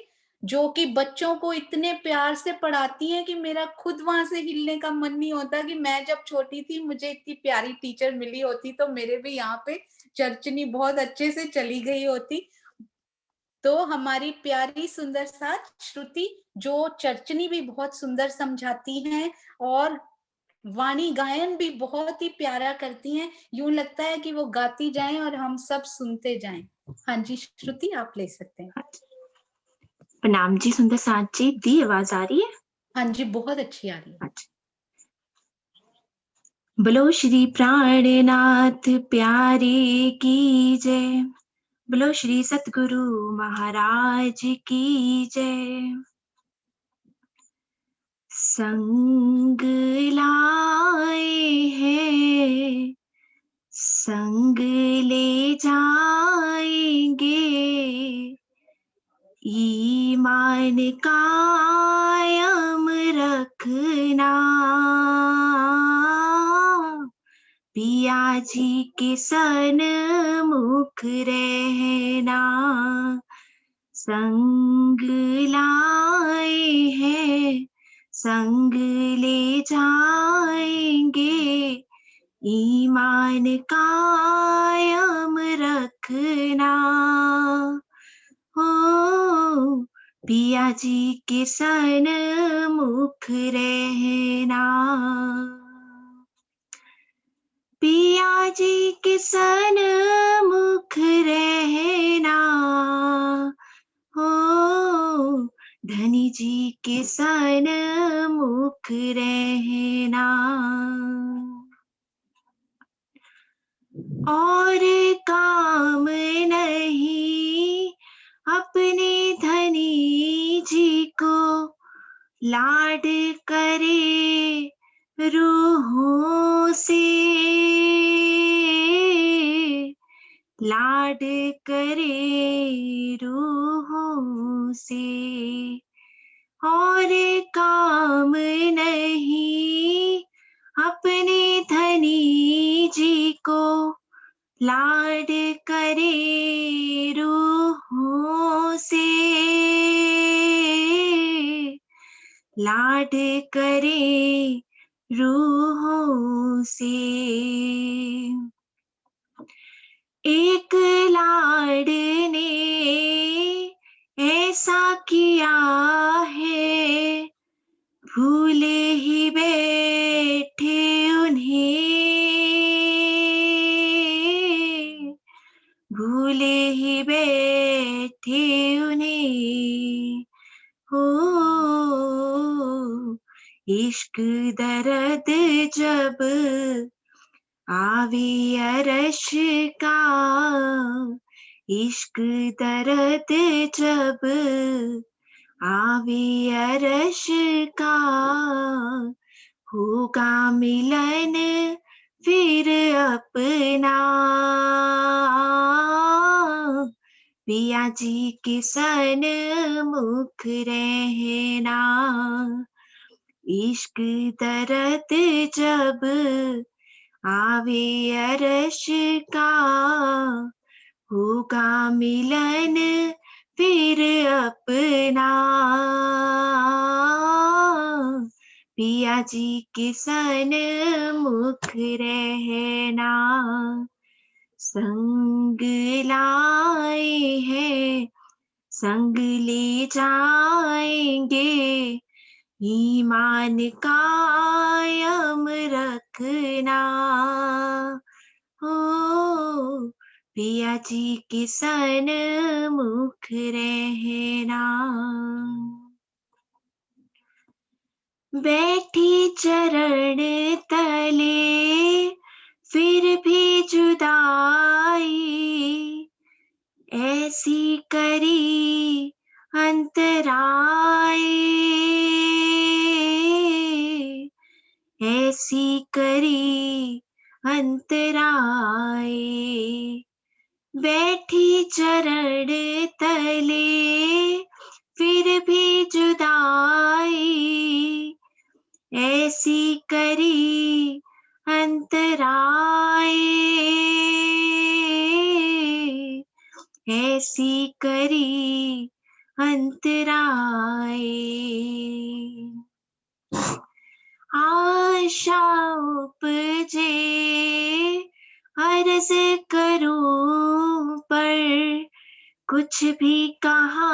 जो कि बच्चों को इतने प्यार से पढ़ाती हैं कि मेरा खुद वहां से हिलने का मन नहीं होता कि मैं जब छोटी थी मुझे इतनी प्यारी टीचर मिली होती तो मेरे भी यहाँ पे चर्चनी बहुत अच्छे से चली गई होती। तो हमारी प्यारी सुंदर साथ श्रुति, जो चर्चनी भी बहुत सुंदर समझाती हैं और वाणी गायन भी बहुत ही प्यारा करती हैं। यूं लगता है कि वो गाती जाएं और हम सब सुनते जाएं। हाँ जी श्रुति, आप ले सकते हैं। प्रणाम जी सुंदर साथ जी। दी आवाज आ रही है? हाँ जी, बहुत अच्छी आ रही है। अच्छा। बोलो श्री प्राणनाथ प्यारे की जय। बोलो श्री सतगुरु महाराज की जय। संग लाए हैं संग ले जाएंगे ईमान कायम रखना पिया जी के सन्मुख रहना। संग लाए हैं संग ले जाएंगे ईमान कायम रखना हो पिया जी के सन्मुख रहना। पिया जी के सन्मुख रहना हो धनी जी के सन्मुख रहना। और काम नहीं अपने धनी जी को लाड करे रूहों से, लाड करे रूहों से। और काम नहीं अपने धनी जी को लाड करे रूहों से, लाड करे रूहों से। एक लाड ने ऐसा किया है, भूल ही बैठे उन्हें, भूल ही बैठे उन्हें। हो इश्क दर्द जब आवे अरश का, इश्क दर्द जब आवे अरश का, होगा मिलन फिर अपना। पिया जी के सन्मुख रहना, इश्क दर्द जब आवे अरश का, होगा मिलन फिर अपना। पिया जी के सन्मुख रहना, संग लाए हैं संग ले जाएंगे, ईमान कायम रखना। हो पिया जी के सन्मुख रहना। बैठी चरण तले फिर भी जुदाई, ऐसी करी अंतराई, ऐसी करी अंतराई। बैठी चरण तले फिर भी जुदाई, ऐसी करी अंतराई, ऐसी करी अंतराई। आशा उपजे अर्ज करूं पर कुछ भी कहा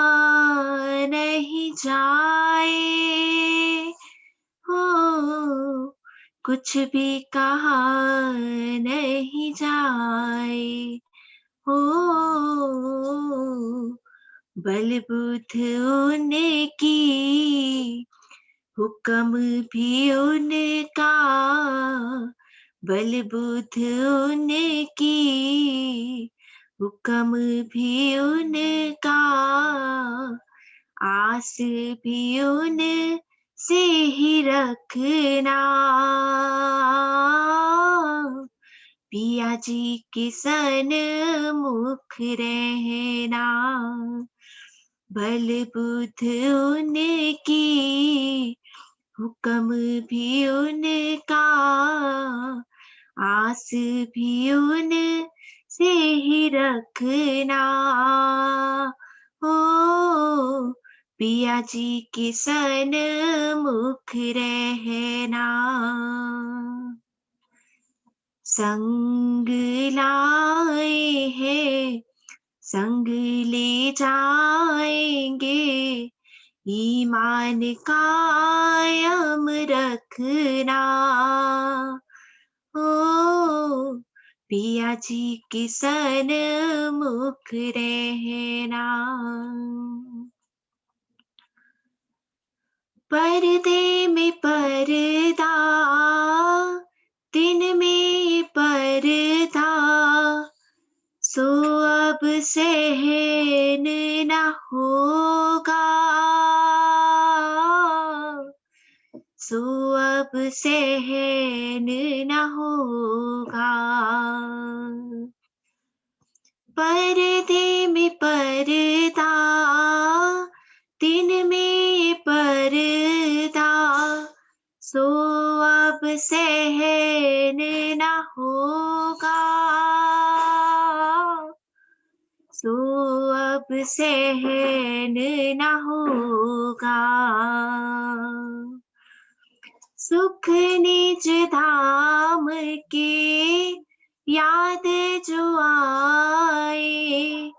नहीं जाए, हो कुछ भी कहा नहीं जाए। हो बल बुद्ध उनकी, हुक्म भी उनका, बल बुद्ध उनकी, हुक्म भी उनका, आस भी उन से ही रखना। पिया जी के सन्मुख रहना, बल बुद्ध उनकी, हुक्म भी उनका, आस भी उन से ही रखना। हो पिया जी के सन्मुख रहना, संग लाए हैं संग ले जाएंगे, ईमान कायम रखना। ओ पिया जी के सन्मुख रहना, पर्दे में पर्दा दिन में पर्दा, सो अब सहन ना होगा, सो अब सहन न होगा। पर्दे में पर्दा, दिन में पर्दा, सो अब सहन न होगा, सो अब सहन न होगा। सुख निज धाम के याद जो आए,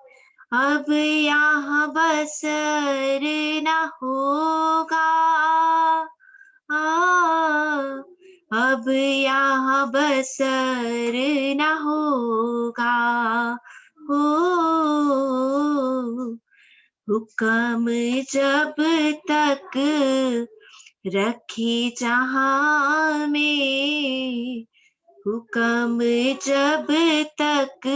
अब यहाँ बसर न होगा, अब यहाँ बसर न होगा। हो हुक्म जब तक रखे जहाँ में, हुक्म जब तक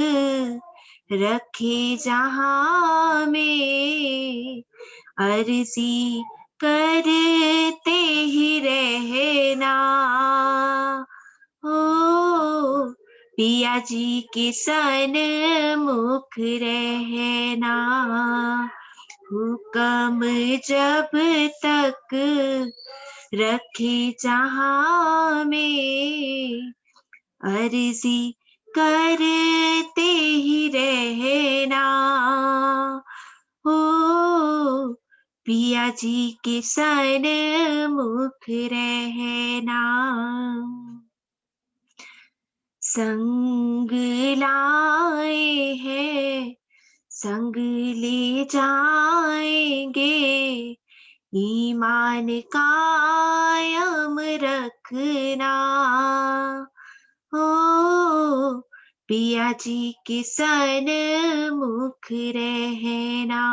रखे जहाँ में, अर्जी करते ही रहना। हो पिया जी के सन्मुख रहना, हुक्म जब तक रखे जहाँ में, अर्जी करते ही रहना। हो पिया जी के सन्मुख रहना। संग लाए हैं, संग ले जाएंगे, ईमान कायम रखना। हो पिया जी के सन्मुख रहना।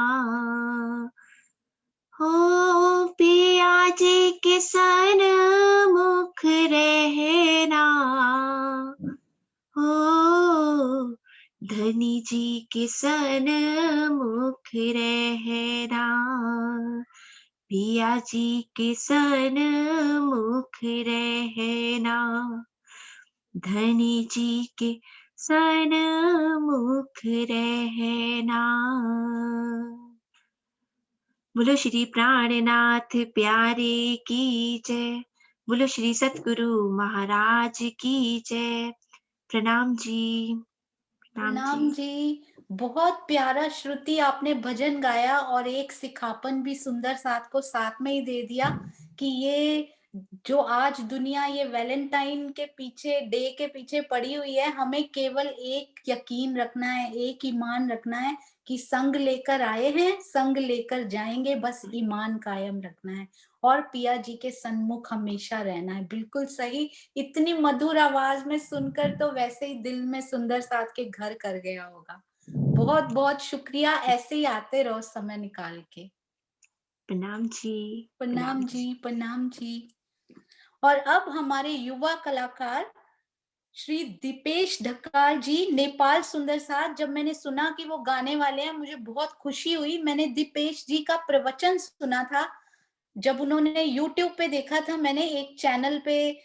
हो पिया जी के सन्मुख रहना। हो धनी जी के सन्मुख रहना, पिया जी के सन्मुख रहना, धनी जी के सन्मुख रहना। बोलो श्री प्राणनाथ प्यारे की जय, बोलो श्री सतगुरु महाराज की जय। प्रणाम जी। प्रणाम जी। बहुत प्यारा श्रुति आपने भजन गाया और एक सिखापन भी सुंदर साथ को साथ में ही दे दिया कि ये जो आज दुनिया ये वैलेंटाइन के पीछे, डे के पीछे पड़ी हुई है, हमें केवल एक यकीन रखना है, एक ईमान रखना है कि संग लेकर आए हैं, संग लेकर जाएंगे, बस ईमान कायम रखना है और पिया जी के सन्मुख हमेशा रहना है। बिल्कुल सही। इतनी मधुर आवाज में सुनकर तो वैसे ही दिल में सुंदर साथ के घर कर गया होगा। बहुत बहुत शुक्रिया, ऐसे ही आते रहो समय निकाल के। प्रणाम जी। प्रणाम जी, प्रणाम जी। और अब हमारे युवा कलाकार श्री दीपेश ढक्कार जी, नेपाल सुंदर साथ। जब मैंने सुना कि वो गाने वाले हैं, मुझे बहुत खुशी हुई। मैंने दीपेश जी का प्रवचन सुना था जब उन्होंने YouTube पे देखा था, मैंने एक चैनल पे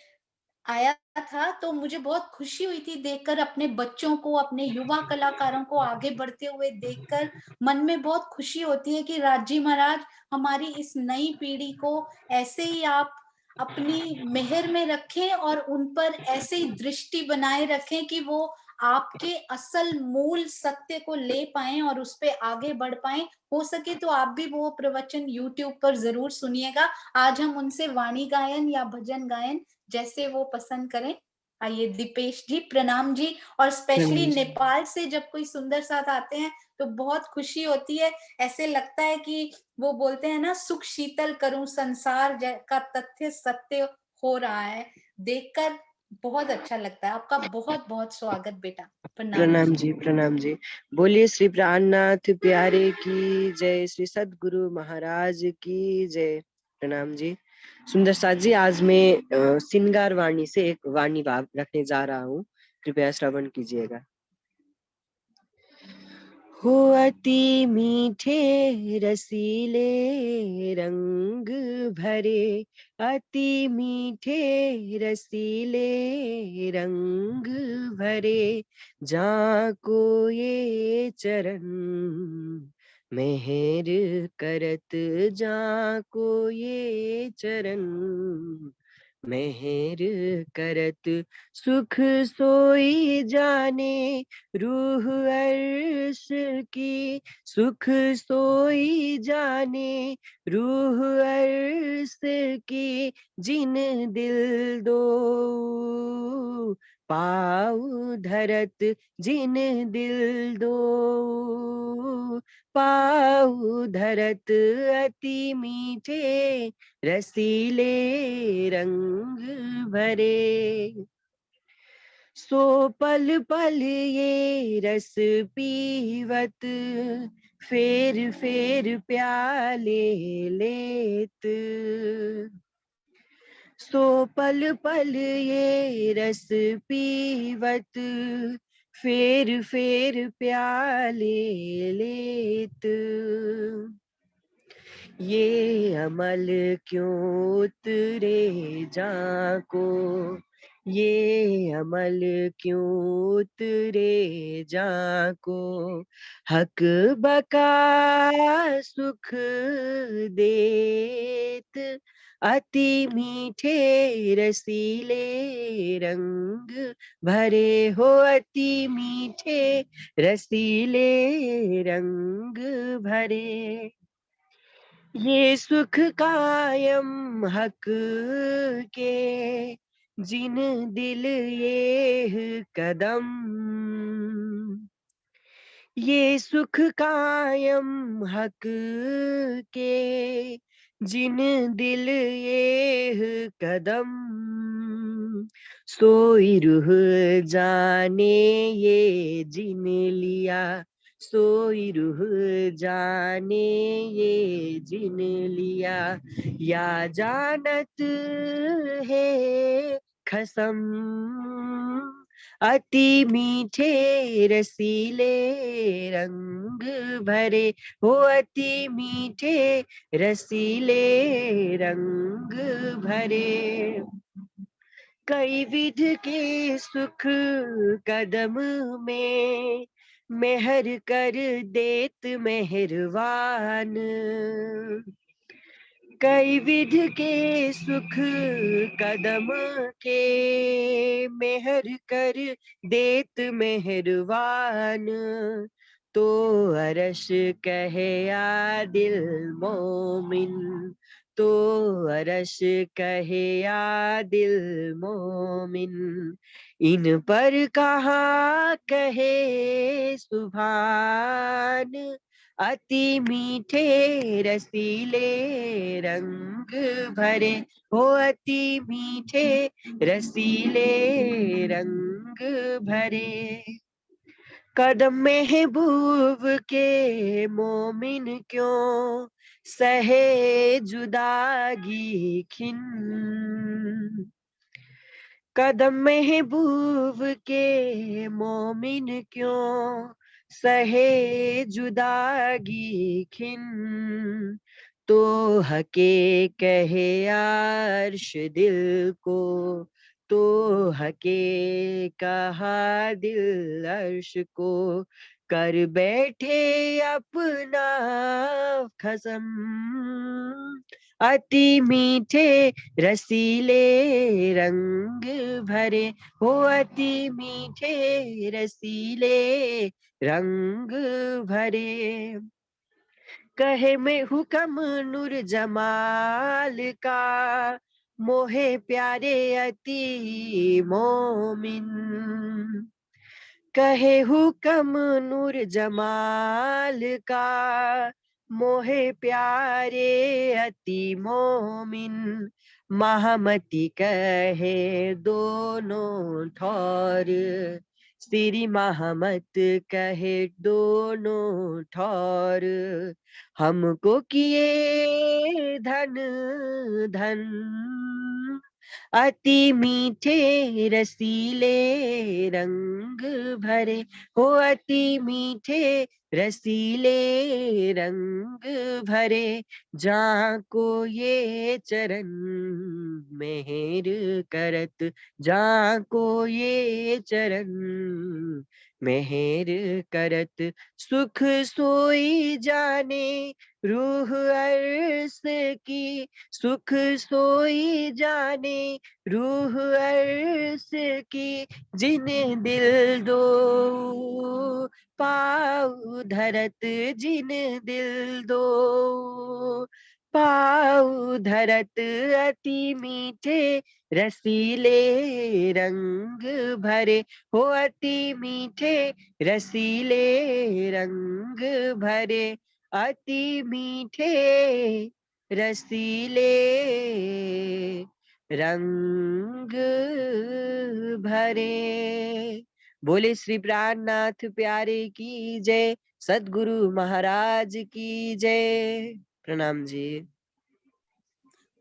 आया था, तो मुझे बहुत खुशी हुई थी देखकर, अपने बच्चों को, अपने युवा कलाकारों को आगे बढ़ते हुए देखकर मन में बहुत खुशी होती है कि राजी महाराज हमारी इस नई पीढ़ी को ऐसे ही आप अपनी मेहर में रखें और उन पर ऐसे ही दृष्टि बनाए रखें कि वो आपके असल मूल सत्य को ले पाएं और उस पे आगे बढ़ पाएं। हो सके तो आप भी वो प्रवचन YouTube पर जरूर सुनिएगा। आज हम उनसे वाणी गायन या भजन गायन जैसे वो पसंद करें। आइए दीपेश जी, प्रणाम जी। और स्पेशली नेपाल से जब कोई सुंदर साथ आते हैं तो बहुत खुशी होती है। ऐसे लगता है कि वो बोलते हैं ना, सुख शीतल करूं संसार का तथ्य सत्य हो रहा है, देखकर बहुत अच्छा लगता है। आपका बहुत बहुत स्वागत बेटा। प्रणाम जी, प्रणाम जी। बोलिए श्री प्राणनाथ प्यारे की जय, श्री सदगुरु महाराज की जय। प्रणाम जी। सुंदर साथ जी, आज मैं सिंगार वाणी से एक वाणी भाव रखने जा रहा हूँ, कृपया श्रवण कीजिएगा। हो अति मीठे रसीले रंग भरे, अति मीठे रसीले रंग भरे, जाको ये चरण मेहर करत, जाको ये चरण मेहर करत, सुख सोई जाने रूह अर्श की, सुख सोई जाने रूह अर्श की, जिन दिल दो पाऊ धरत, जिन दिल दो पाऊ धरत, अति मीठे रसीले रंग भरे। सो पल पल ये रस पीवत, फेर फेर प्याले लेत, सो पल पल ये रस पीवत, फेर फेर प्याले लेत। ये अमल क्यों उतरे जाको, ये अमल क्यों उतरे जाको, हक बका सुख देत, अति मीठे रसीले रंग भरे, हो अति मीठे रसीले रंग भरे। ये सुख कायम हक के, जिन दिल ये कदम, ये सुख कायम हक के, जिन दिल ये कदम, सोई रूह जाने ये जिन लिया, सोई रूह जाने ये जिन लिया, या जानत है खसम, अति मीठे रसीले रंग भरे, हो अति मीठे रसीले रंग भरे। कई विध के सुख कदम में, मेहर कर देत मेहरवान, कई विध के सुख कदम के, मेहर कर देत मेहरवान, तो अरश कहे या दिल मोमिन, तो अरश कहे या दिल मोमिन, इन पर कहा कहे सुभान, अति मीठे रसीले रंग भरे, हो अति मीठे रसीले रंग भरे। कदम महबूब के मोमिन क्यों सहे जुदागी खिन, कदम महबूब के मोमिन क्यों सहे जुदागी खिन, तो हके कहे अर्श दिल को, तो हके कहा दिल अर्श को, कर बैठे अपना खसम, अति मीठे रसीले रंग भरे, हो अति मीठे रसीले रंग भरे। कहे में हुक्म नूर जमाल का, मोहे प्यारे अति मोमिन, कहे हुक्म नूर जमाल का, मोहे प्यारे अति मोमिन, महामती कहे दोनों ठौर, श्री महामत कहे दोनों ठौर, हमको किए धन धन, अति मीठे रसीले रंग भरे, हो अति मीठे रसीले रंग भरे, जाको ये चरण मेहर करत, जाको ये चरण मेहर करत। सुख सोई जाने रूह अर्श की, सुख सोई जाने रूह अर्श की, जिन्हें दिल दो पाऊ धरत, जिन दिल दो पाऊ धरत। अति मीठे रसीले रंग भरे, हो अति मीठे रसीले रंग भरे, अति मीठे रसीले रंग भरे। बोले श्री प्राणनाथ प्यारे की जय, सद्गुरु महाराज की जय। प्रणाम जी।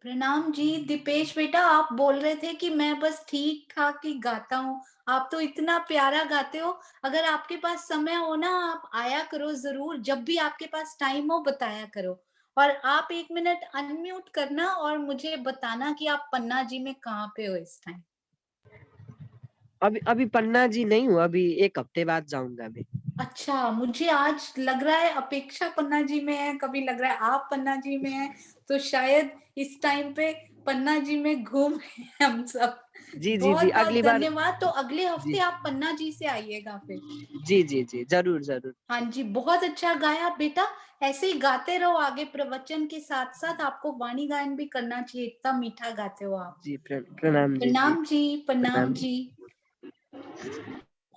प्रणाम जी। दीपेश बेटा, आप बोल रहे थे कि मैं बस ठीक ठाक ही गाता हूँ, आप तो इतना प्यारा गाते हो। अगर आपके पास समय हो ना, आप आया करो जरूर, जब भी आपके पास टाइम हो बताया करो। और आप 1 मिनट अनम्यूट करना और मुझे बताना कि आप पन्ना जी में कहाँ पे हो इस टाइम। अभी पन्ना जी नहीं हूँ, अभी 1 हफ्ते बाद जाऊंगा मैं। अच्छा, मुझे आज लग रहा है अपेक्षा पन्ना जी में है, कभी लग रहा है आप पन्ना जी में हैं, तो शायद इस टाइम पे पन्ना जी में घूम रहे हैं हम सब। जी जी बहुत जी, बहुत अगली बार। धन्यवाद। तो अगले हफ्ते जी आप पन्ना जी से आइएगा फिर। जी जी जी, जरूर जरूर। हाँ जी, बहुत अच्छा गाया बेटा, ऐसे ही गाते रहो आगे, प्रवचन के साथ साथ आपको वाणी गायन भी करना चाहिए, इतना मीठा गाते हो आप। जी प्रणाम जी। प्रणाम जी, प्रणाम प्रणाम जी।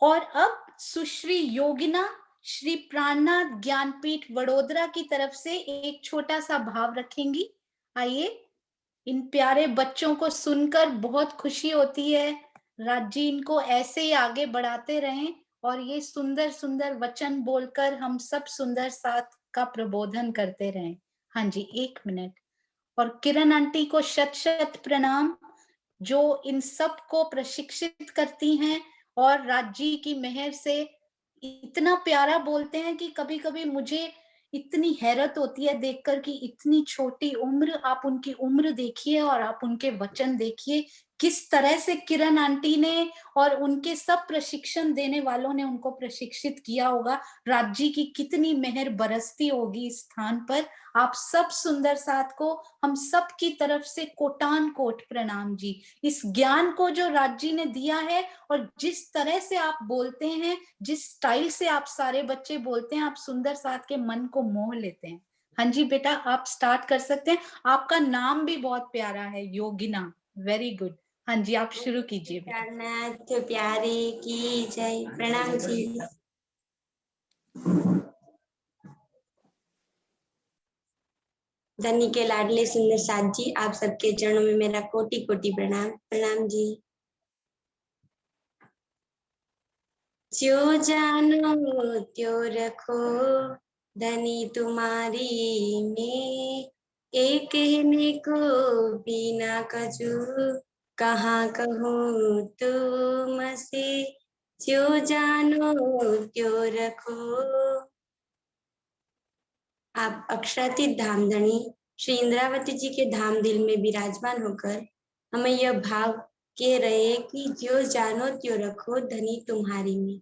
और अब सुश्री योगिना श्री प्राणनाथ ज्ञानपीठ वडोदरा की तरफ से एक छोटा सा भाव रखेंगी। आइए, इन प्यारे बच्चों को सुनकर बहुत खुशी होती है। राज जी इनको ऐसे ही आगे बढ़ाते रहें और ये सुंदर सुंदर वचन बोलकर हम सब सुंदर साथ का प्रबोधन करते रहें। हाँ जी, 1 मिनट। और किरण आंटी को शत शत प्रणाम, जो इन सब को प्रशिक्षित करती हैं और राजी की मेहर से इतना प्यारा बोलते हैं कि कभी कभी मुझे इतनी हैरत होती है देखकर कि इतनी छोटी उम्र, आप उनकी उम्र देखिए और आप उनके वचन देखिए, किस तरह से किरण आंटी ने और उनके सब प्रशिक्षण देने वालों ने उनको प्रशिक्षित किया होगा। राजी की कितनी मेहर बरसती होगी इस स्थान पर। आप सब सुंदर साथ को हम सब की तरफ से कोटान कोट प्रणाम जी। इस ज्ञान को जो राजी ने दिया है और जिस तरह से आप बोलते हैं, जिस स्टाइल से आप सारे बच्चे बोलते हैं, आप सुंदर साथ के मन को मोह लेते हैं। हाँ जी बेटा, आप स्टार्ट कर सकते हैं। आपका नाम भी बहुत प्यारा है, योगिना, वेरी गुड। हाँ जी, आप शुरू कीजिए बेटा। प्राणनाथ प्यारे की जय। प्रणाम जी। धनी के लाडले सुंदर साथ जी, आप सबके चरणों में मेरा कोटि कोटि प्रणाम। प्रणाम जी। जो जानो त्यो रखो, धनी तुम्हारी में, एक कहने को बिना कछु, कहाँ कहूँ तुमसे। जो जानो त्यो रखो। आप अक्षरातीत धामधनी श्री इंद्रावती जी के धाम दिल में विराजमान होकर हमें यह भाव कह रहे कि जो जानो त्यो रखो, धनी तुम्हारी में।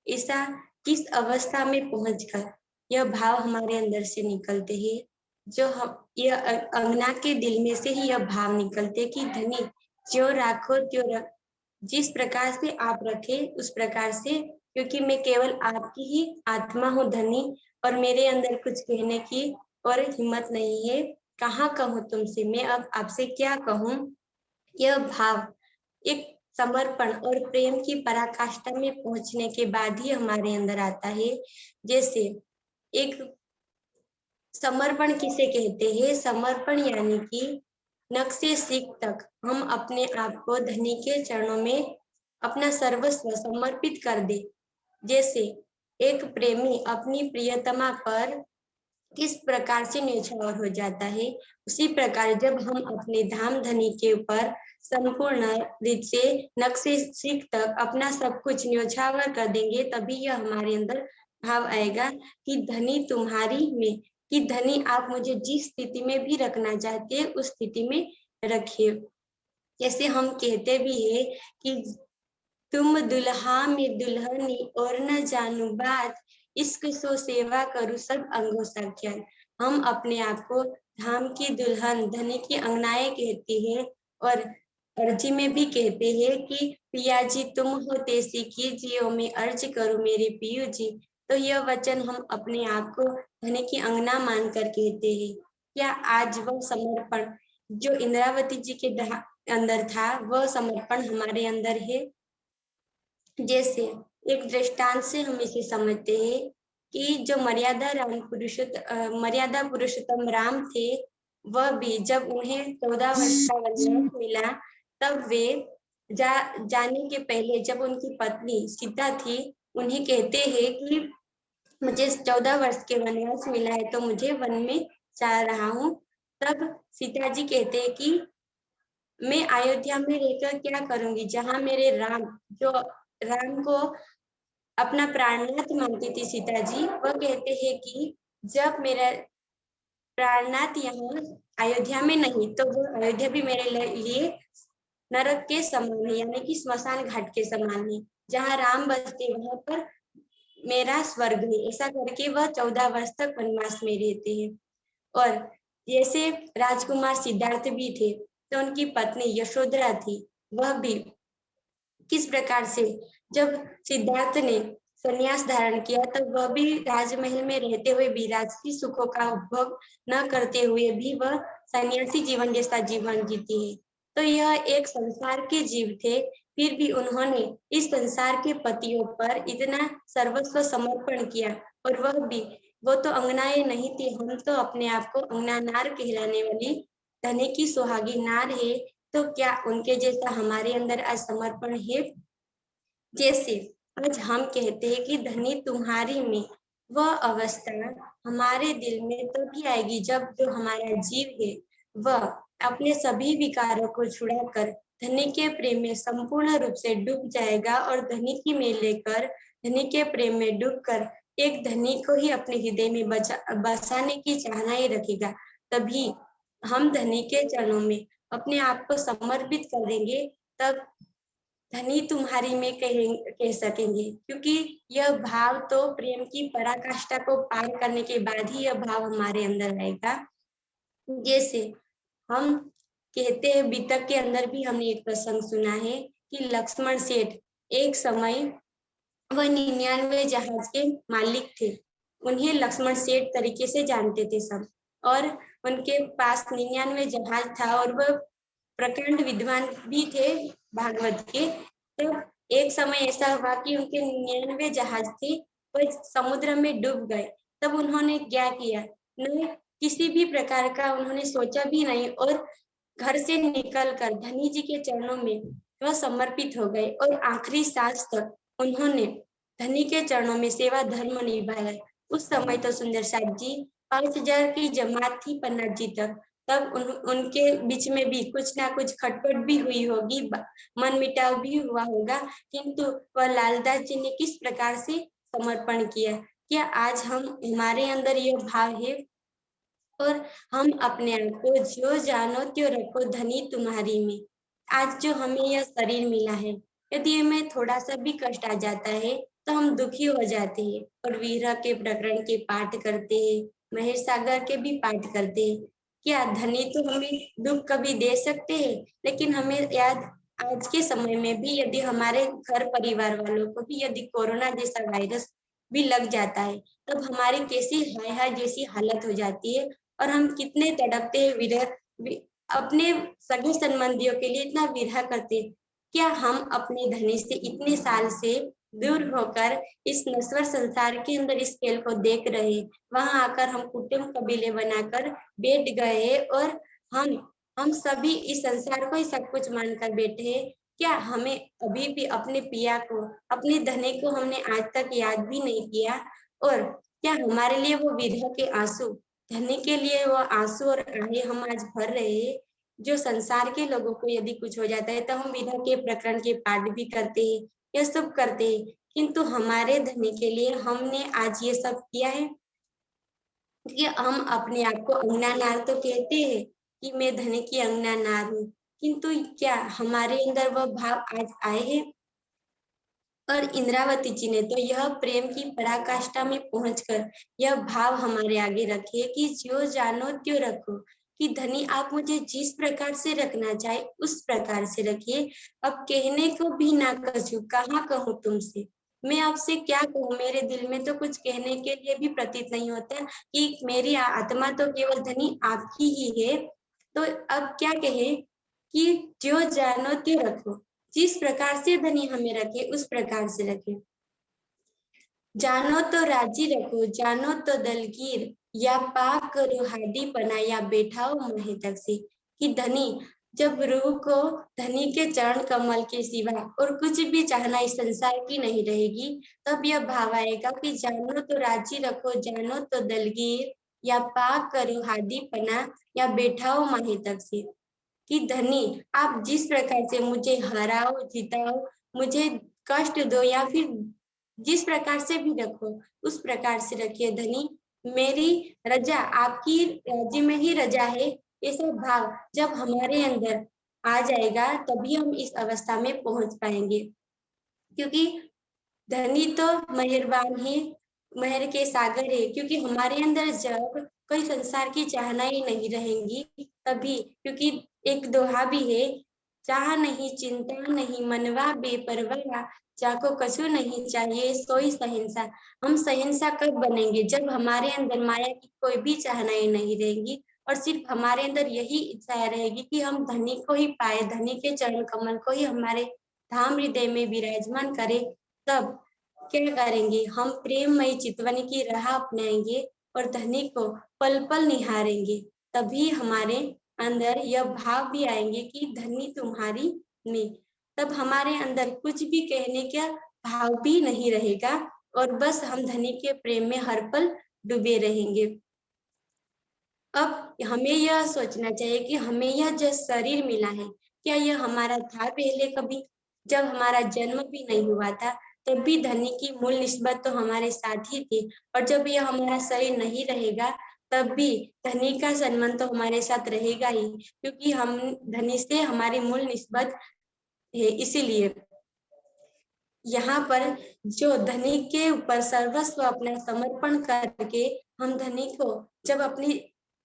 ऐसा किस अवस्था में पहुंचकर यह भाव हमारे अंदर से निकलते हैं, जो हम यह अंगना के दिल में से ही यह भाव निकलते कि धनी जो राखो त्यो रख, जिस प्रकार से आप रखे उस प्रकार से, क्योंकि मैं केवल आपकी ही आत्मा हूँ धनी, और मेरे अंदर कुछ कहने की और हिम्मत नहीं है। कहाँ कहूँ तुमसे, मैं अब आपसे क्या कहूँ। यह भाव एक समर्पण और प्रेम की पराकाष्ठा में पहुंचने के बाद ही हमारे अंदर आता है। जैसे एक समर्पण किसे कहते हैं, समर्पण यानी कि नख से सीख तक हम अपने आप को धनी के चरणों में अपना सर्वस्व समर्पित कर दे। जैसे एक प्रेमी अपनी प्रियतमा पर किस प्रकार से न्यौछावर हो जाता है, उसी प्रकार जब हम अपने धाम धनी के ऊपर संपूर्ण रीत से नख से सीख तक अपना सब कुछ न्यौछावर कर देंगे, तभी यह हमारे अंदर भाव आएगा कि धनी तुम्हारी में, कि धनी आप मुझे जिस स्थिति में भी रखना चाहते हैं उस स्थिति में रखिए। जैसे हम कहते भी है कि तुम दुल्हा में दुल्हनी और न जानू बात, इश्क सो सेवा करूं सब अंगों साख्यात। हम अपने आप को धाम की दुल्हन, धनी की अंगनाएं कहते हैं और अर्जी में भी कहते हैं कि पिया जी तुम हो तेसी की जियो में अर्ज करूं मेरे पियू जी। तो यह वचन हम अपने आप को धनी की अंगना मानकर कहते हैं। क्या आज वह समर्पण जो इंद्रावती जी के अंदर था, वह समर्पण हमारे अंदर है? जैसे एक दृष्टांत से हम इसे समझते हैं कि जो मर्यादा पुरुषोत्तम राम थे, वह भी जब उन्हें 14 वर्ष का वनवास मिला, तब वे जाने के पहले जब उनकी पत्नी सीता थी, उन्हें कहते हैं कि मुझे 14 वर्ष के वनवास मिला है तो मुझे वन में जा रहा हूँ। तब सीता जी कहते हैं कि मैं अयोध्या में रहकर क्या करूंगी, जहाँ मेरे राम को अपना प्राणनाथ मानती थी सीता जी, वह कहते हैं कि जब मेरा प्राणनाथ यहाँ अयोध्या में नहीं, तो वो अयोध्या भी मेरे लिए नरक के समान है, यानी कि स्मशान घाट के समान है। जहाँ राम बसते वहां पर मेरा स्वर्ग है। ऐसा करके वह 14 वर्ष तक वनवास में रहते हैं। और जैसे राजकुमार सिद्धार्थ भी थे, तो उनकी पत्नी यशोधरा थी, वह भी किस प्रकार से जब सिद्धार्थ ने संन्यास धारण किया, तब वह भी राजमहल में रहते हुए भी राजसी सुखों का उपभोग न करते हुए भी वह सन्यासी जीवन जैसा जीवन जीती है। तो यह एक संसार के जीव थे, फिर भी उन्होंने इस संसार के पतियों पर इतना सर्वस्व समर्पण किया। और वो तो अंगनाएं नहीं थी, हम तो अपने आप को अंगना नार कहलाने वाली धनी की सुहागी नार है। तो क्या उनके जैसा हमारे अंदर आज समर्पण है? जैसे आज हम कहते हैं कि धनी तुम्हारी में, वह अवस्था हमारे दिल में तो भी आएगी जब जो हमारा जीव है वह अपने सभी विकारों को छुड़ाकर धनी के प्रेम में संपूर्ण रूप से डूब जाएगा और धनी की में लेकर धनी के प्रेम में डूबकर एक धनी को ही अपने हृदय में बसाने की चाहना ही रखेगा। तभी हम धनी के चरणों में अपने आप को समर्पित कर देंगे, तब धनी तुम्हारी में कह सकेंगे। क्योंकि यह भाव तो प्रेम की पराकाष्ठा को पार करने के बाद ही यह भाव हमारे अंदर आएगा। जैसे हम कहते हैं, बीतक के अंदर भी हमने एक प्रसंग सुना है कि लक्ष्मण सेठ एक समय वह 99 जहाज के मालिक थे। उन्हें लक्ष्मण सेठ तरीके से जानते थे सब, और उनके पास 99 जहाज था और वह प्रकांड विद्वान भी थे भागवत के। तो एक समय ऐसा हुआ कि उनके 99 जहाज थे वह समुद्र में डूब गए। तब उन्होंने क्या किया, न किसी भी प्रकार का उन्होंने सोचा भी नहीं, और घर से निकलकर धनी जी के चरणों में वह समर्पित हो गए और आखिरी सांस तक उन्होंने धनी के चरणों में सेवा धर्म निभाया। उस समय तो सुंदर साथ जी 5000 की जमात थी पन्ना जी तक। तब उनके बीच में भी कुछ ना कुछ खटपट भी हुई होगी, मन मिटाव भी हुआ होगा, किंतु वह लालदास जी ने किस प्रकार से समर्पण किया। क्या आज हमारे अंदर यह भाव है? और हम अपने आप को जो जानो त्यो रखो धनी तुम्हारी में। आज जो हमें यह शरीर मिला है, यदि हमें थोड़ा सा भी कष्ट आ जाता है तो हम दुखी हो जाते हैं और विरह के प्रकरण के पाठ करते हैं, महेश सागर के भी पाठ करते हैं। क्या धनी तो हमें दुख कभी दे सकते हैं, लेकिन हमें याद आज के समय में भी यदि हमारे घर परिवार वालों को भी यदि कोरोना जैसा वायरस भी लग जाता है, तब हमारी कैसी हाय हाय जैसी हालत हो जाती है और हम कितने तड़पते हैं, विरह अपने सगे संबंधियों के लिए इतना विरह करते। क्या हम अपने धनी से इतने साल से दूर होकर इस नश्वर संसार के अंदर इस खेल को देख रहे, वहां आकर हम कुटुंब कबीले बनाकर बैठ गए और हम सभी इस संसार को ही सब कुछ मानकर बैठे हैं। क्या हमें अभी भी अपने पिया को, अपने धनी को हमने आज तक याद भी नहीं किया? और क्या हमारे लिए वो विरह के आंसू, धनी के लिए वो आंसू और आहें हम आज भर रहे हैं? जो संसार के लोगों को यदि कुछ हो जाता है तो हम विरह के प्रकरण के पाठ भी करते हैं, यह सब करते हैं। किंतु हमारे धनी के लिए हमने आज ये सब किया है। कि हम अपने आप को अंगना नार तो कहते हैं कि मैं धनी की अंगना नार हूँ, किंतु क्या हमारे अंदर वह भाव आज आए हैं? और इंद्रावती जी ने तो यह प्रेम की पराकाष्ठा में पहुंचकर यह भाव हमारे आगे रखे कि जो जानो त्यो रखो, कि धनी आप मुझे जिस प्रकार से रखना चाहे उस प्रकार से रखिए। अब कहने को भी ना कछू, कहाँ कहूँ तुमसे, मैं आपसे क्या कहूँ, मेरे दिल में तो कुछ कहने के लिए भी प्रतीत नहीं होता कि मेरी आत्मा तो केवल धनी आपकी ही है। तो अब क्या कहे कि जो जानो त्यो रखो, जिस प्रकार से धनी हमें रखे उस प्रकार से रखे। जानो तो राजी रखो, जानो तो दलगीर, या पाक करो हाडी पना, या बैठाओ मोहे तक से। कि धनी जब रूह को धनी के चरण कमल के सिवा और कुछ भी चाहना इस संसार की नहीं रहेगी, तब यह भाव आएगा कि जानो तो राजी रखो, जानो तो दलगीर, या पाक करो हाडी पना, या बैठाओ मोहे तक से। कि धनी आप जिस प्रकार से मुझे हराओ जिताओ, मुझे कष्ट दो, या फिर जिस प्रकार से भी रखो उस प्रकार से रखिए धनी। मेरी रजा आपकी राज्य में ही रजा है, ये सब भाव जब हमारे अंदर आ जाएगा तभी हम इस अवस्था में पहुंच पाएंगे। क्योंकि धनी तो मेहरबान है, मेहर के सागर है। क्योंकि हमारे अंदर जब कोई संसार की चाहना ही नहीं रहेंगी तभी, क्योंकि एक दोहा भी है, चाह नहीं चिंता नहीं मनवा बेपरवाह, जाको कछु नहीं चाहिए सोई सहिंसा। हम सहिंसा कब बनेंगे? जब हमारे अंदर माया की कोई भी चाहनाएं नहीं रहेंगी और सिर्फ हमारे अंदर यही इच्छा रहेगी कि हम धनी को ही पाए, धनी के चरण कमल को ही हमारे धाम हृदय में विराजमान करे। तब क्या करेंगे? हम प्रेममयी चितवन की राह अपनाएंगे और धनी को पल पल निहारेंगे। तभी हमारे अंदर यह भाव भी आएंगे कि धनी तुम्हारी मैं। तब हमारे अंदर कुछ भी कहने का भाव भी नहीं रहेगा और बस हम धनी के प्रेम में हर पल डूबे रहेंगे। अब हमें यह सोचना चाहिए कि हमें यह जो शरीर मिला है, क्या यह हमारा था पहले कभी? जब हमारा जन्म भी नहीं हुआ था तब भी धनी की मूल निस्बत तो हमारे साथ ही थी, और जब यह हमारा शरीर नहीं रहेगा तब भी धनी का सम्मान तो हमारे साथ रहेगा ही, क्योंकि हम धनी से हमारी मूल निस्बत है। इसीलिए यहाँ पर जो धनी के ऊपर सर्वस्व अपना समर्पण करके हम धनी को जब अपनी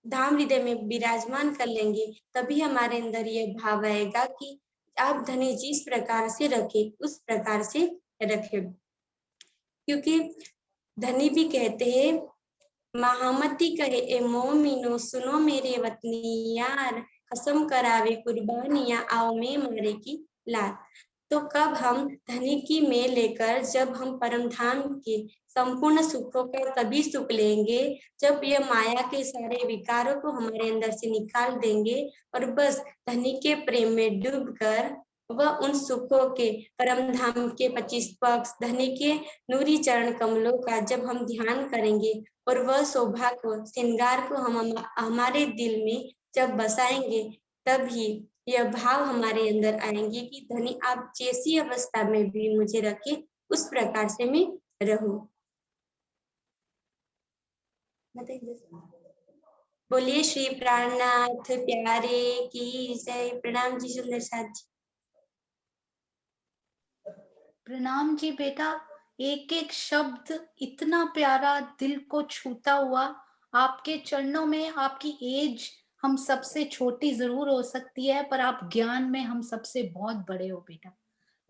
धाम हृदय में विराजमान कर लेंगे तभी हमारे अंदर यह भाव आएगा कि आप धनी जिस प्रकार से रखे उस प्रकार से रखे। क्योंकि धनी भी कहते हैं, महामती कहे ए मोमिनो सुनो मेरे वतनी यार, कसम करावे कुर्बानियां आओ में मारे की लात। तो कब हम धनी की में लेकर जब हम परम धाम के संपूर्ण सुखों का तभी सुख लेंगे जब ये माया के सारे विकारों को हमारे अंदर से निकाल देंगे और बस धनी के प्रेम में डूबकर वह उन सुखों के परम धाम के 25 पक्ष धनी के नूरी चरण कमलों का जब हम ध्यान करेंगे और वह शोभा को श्रृंगार को हम हमारे दिल में जब बसाएंगे तभी यह भाव हमारे अंदर आएंगे कि धनी आप जैसी अवस्था में भी मुझे रखे उस प्रकार से मैं रहूं। बोलिए श्री प्राणनाथ प्यारे की जय। प्रणाम जी सुंदर साथ जी। प्रणाम जी बेटा, एक एक शब्द इतना प्यारा, दिल को छूता हुआ। आपके चरणों में, आपकी एज हम सबसे छोटी जरूर हो सकती है पर आप ज्ञान में हम सबसे बहुत बड़े हो बेटा।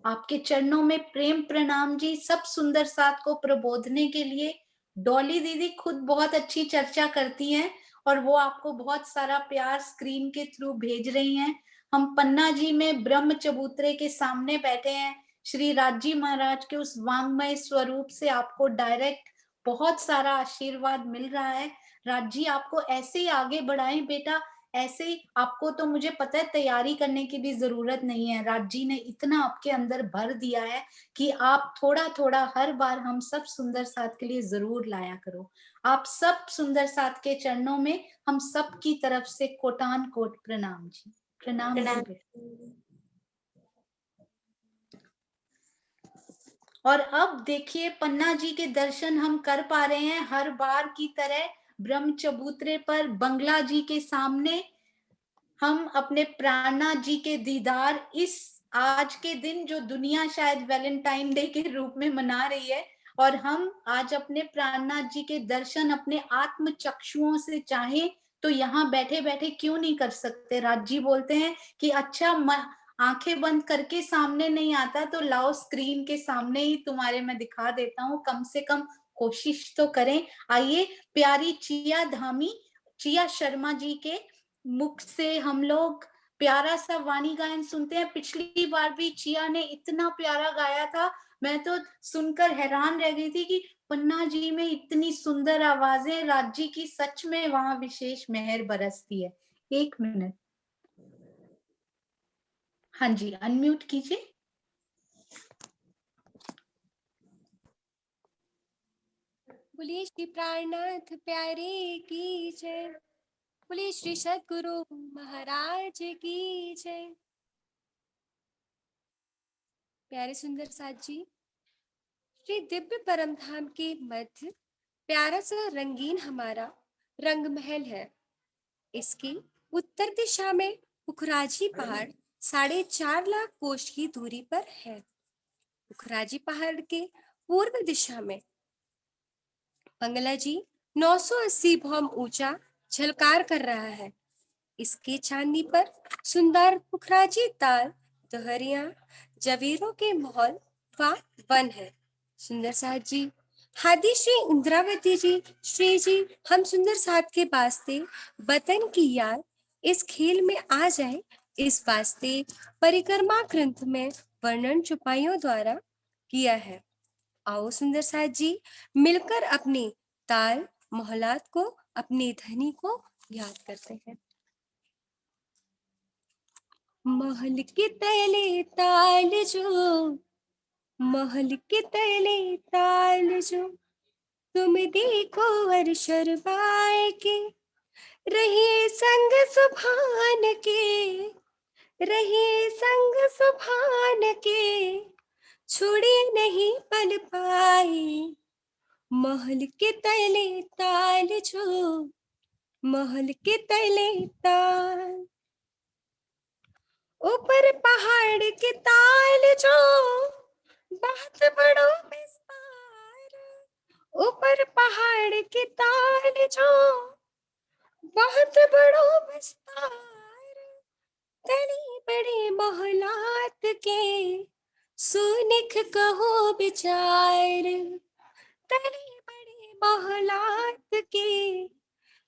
आपके चरणों में प्रेम प्रणाम जी। सब सुंदर साथ को प्रबोधने के लिए डॉली दीदी खुद बहुत अच्छी चर्चा करती हैं और वो आपको बहुत सारा प्यार स्क्रीन के थ्रू भेज रही हैं। हम पन्ना जी में ब्रह्म चबूतरे के सामने बैठे हैं, श्री राजी महाराज के उस वांगमय स्वरूप से आपको डायरेक्ट बहुत सारा आशीर्वाद मिल रहा है। राजी आपको ऐसे ही आगे बढ़ाएं बेटा, ऐसे ही। आपको तो मुझे पता है तैयारी करने की भी जरूरत नहीं है, राजी ने इतना आपके अंदर भर दिया है कि आप थोड़ा थोड़ा हर बार हम सब सुंदर साथ के लिए जरूर लाया करो। आप सब सुंदर साथ के चरणों में हम सब की तरफ से कोटान कोट प्रणाम जी। प्रणाम जी बेटा। और अब देखिए पन्ना जी के दर्शन हम कर पा रहे हैं हर बार की तरह ब्रह्म चबूतरे पर बंगला जी के सामने। हम अपने प्राणनाथ जी के दीदार इस आज के दिन जो दुनिया शायद वैलेंटाइन डे के रूप में मना रही है, और हम आज अपने प्राणनाथ जी के दर्शन अपने आत्म चक्षुओं से चाहें तो यहाँ बैठे बैठे क्यों नहीं कर सकते। राज जी बोलते हैं कि अच्छा आंखें बंद करके सामने नहीं आता तो लाओ स्क्रीन के सामने ही तुम्हारे मैं दिखा देता हूँ, कम से कम कोशिश तो करें। आइए प्यारी चिया शर्मा जी के मुख से हम लोग प्यारा सा वाणी गायन सुनते हैं। पिछली बार भी चिया ने इतना प्यारा गाया था, मैं तो सुनकर हैरान रह गई थी कि पन्ना जी में इतनी सुंदर आवाजें, राज्य की सच में वहां विशेष मेहर बरसती है। 1 मिनट, हाँ जी अनम्यूट कीजिए। बोलिए श्री प्राणनाथ प्यारे की जय। बोलिए श्री सद्गुरु महाराज की जय। प्यारे सुंदर साथ जी, श्री दिव्य परम धाम के मध्य प्यारा सा रंगीन हमारा रंग महल है। इसकी उत्तर दिशा में पुखराजी पहाड़ 4.5 लाख कोष की दूरी पर है। पुखराजी पहाड़ के पूर्व दिशा में बंगला जी 980 भौम ऊंचा झलकार कर रहा है। इसके चांदी पर सुंदर पुखराजी ताल, दहरिया, जवेरों के महल व वन है। सुंदर साथ जी, हादी श्री इंद्रावती जी हम सुंदर साथ के वास्ते वतन की याद इस खेल में आ जाए, इस वास्ते परिक्रमा ग्रंथ में वर्णन चुपाइयों द्वारा किया है। आओ सुंदर साथ जी मिलकर अपने ताल मोहलात को, अपने धनी को याद करते हैं। महल के तले ताल जो, महल के तले ताल जो, तुम देखो हर शरबाए के, रहिए संग सुभान के, रहिए संग सुभान के, छोड़े नहीं पल पाए। महल के तले ताल जो, महल के तले ताल, ऊपर पहाड़ के ताल जो, बहुत बड़ो विस्तार, ऊपर पहाड़ के ताल जो, बहुत बड़ो विस्तार, तली बड़े मोहलात के, सुनिख कहो विचार, तली बड़े मोहलात के,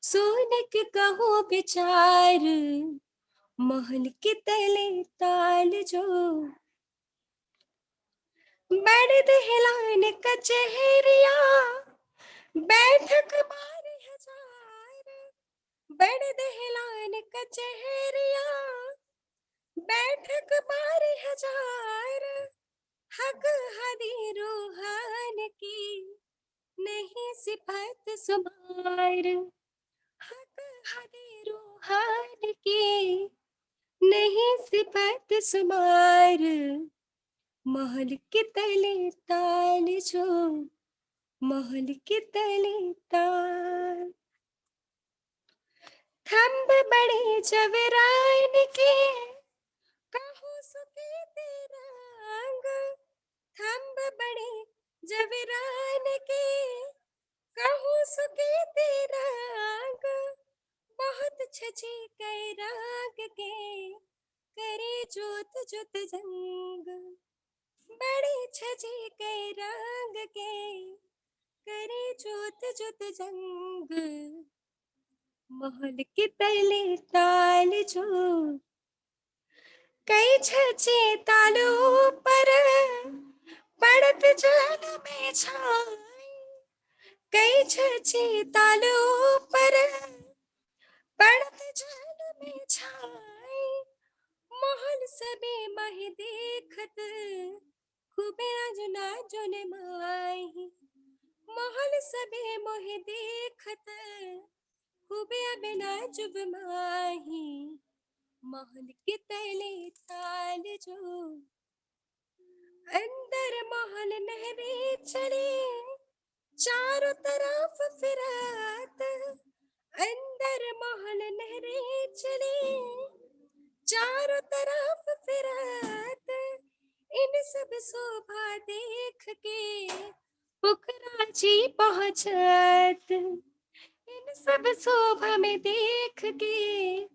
सुनिख कहो विचार। महल के तले ताल जो, बड़े दहलान कचहरिया, बैठक 12,000, बड़े दहलान कचहरिया, बैठक 12,000, हक हदी रूहान की, नहीं सिफत सुमार, हक हदी रूहान की, नहीं सिफत सुमार। महल के तले ताल जो, महल के तले ताल, थंब बड़े जवरान के, कहो सुके तिरंग, थंब बड़े जवरान के, कहो सुके तिरंग, बहुत छछे कै राग के, करे जोत जोत जंग, बड़े छछे कै राग के, करे जोत जोत जंग। महल के तले ताल जो, कई छछे तालों पर पड़त जल में छाई, कई छछे तालों पर पड़त जल में छाई, महल सबे मह देखत, खूबे राजना जोन माही, महल सबे मोह देखत, खूबे बिना जुब माही। महल के तले ताल जो, अंदर महल नहरे चले चारों तरफ फिरत, अंदर महल नहरे चले चारों तरफ फिरत, इन सब शोभा देख के पुखरा जी पहुंचत, इन सब शोभा में देख के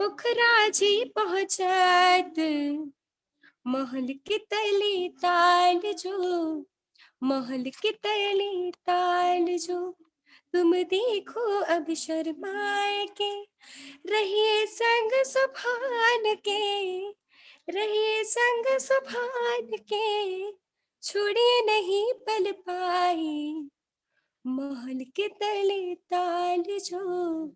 पुखरा जी पहुंचत, महल के तले ताल जो, महल के तले ताल जो, तुम देखो अब शर्माए के, रहिए संग सुभान के, रहिए संग सुभान के, छोड़िए नहीं पल पाए, महल के तले ताल जो,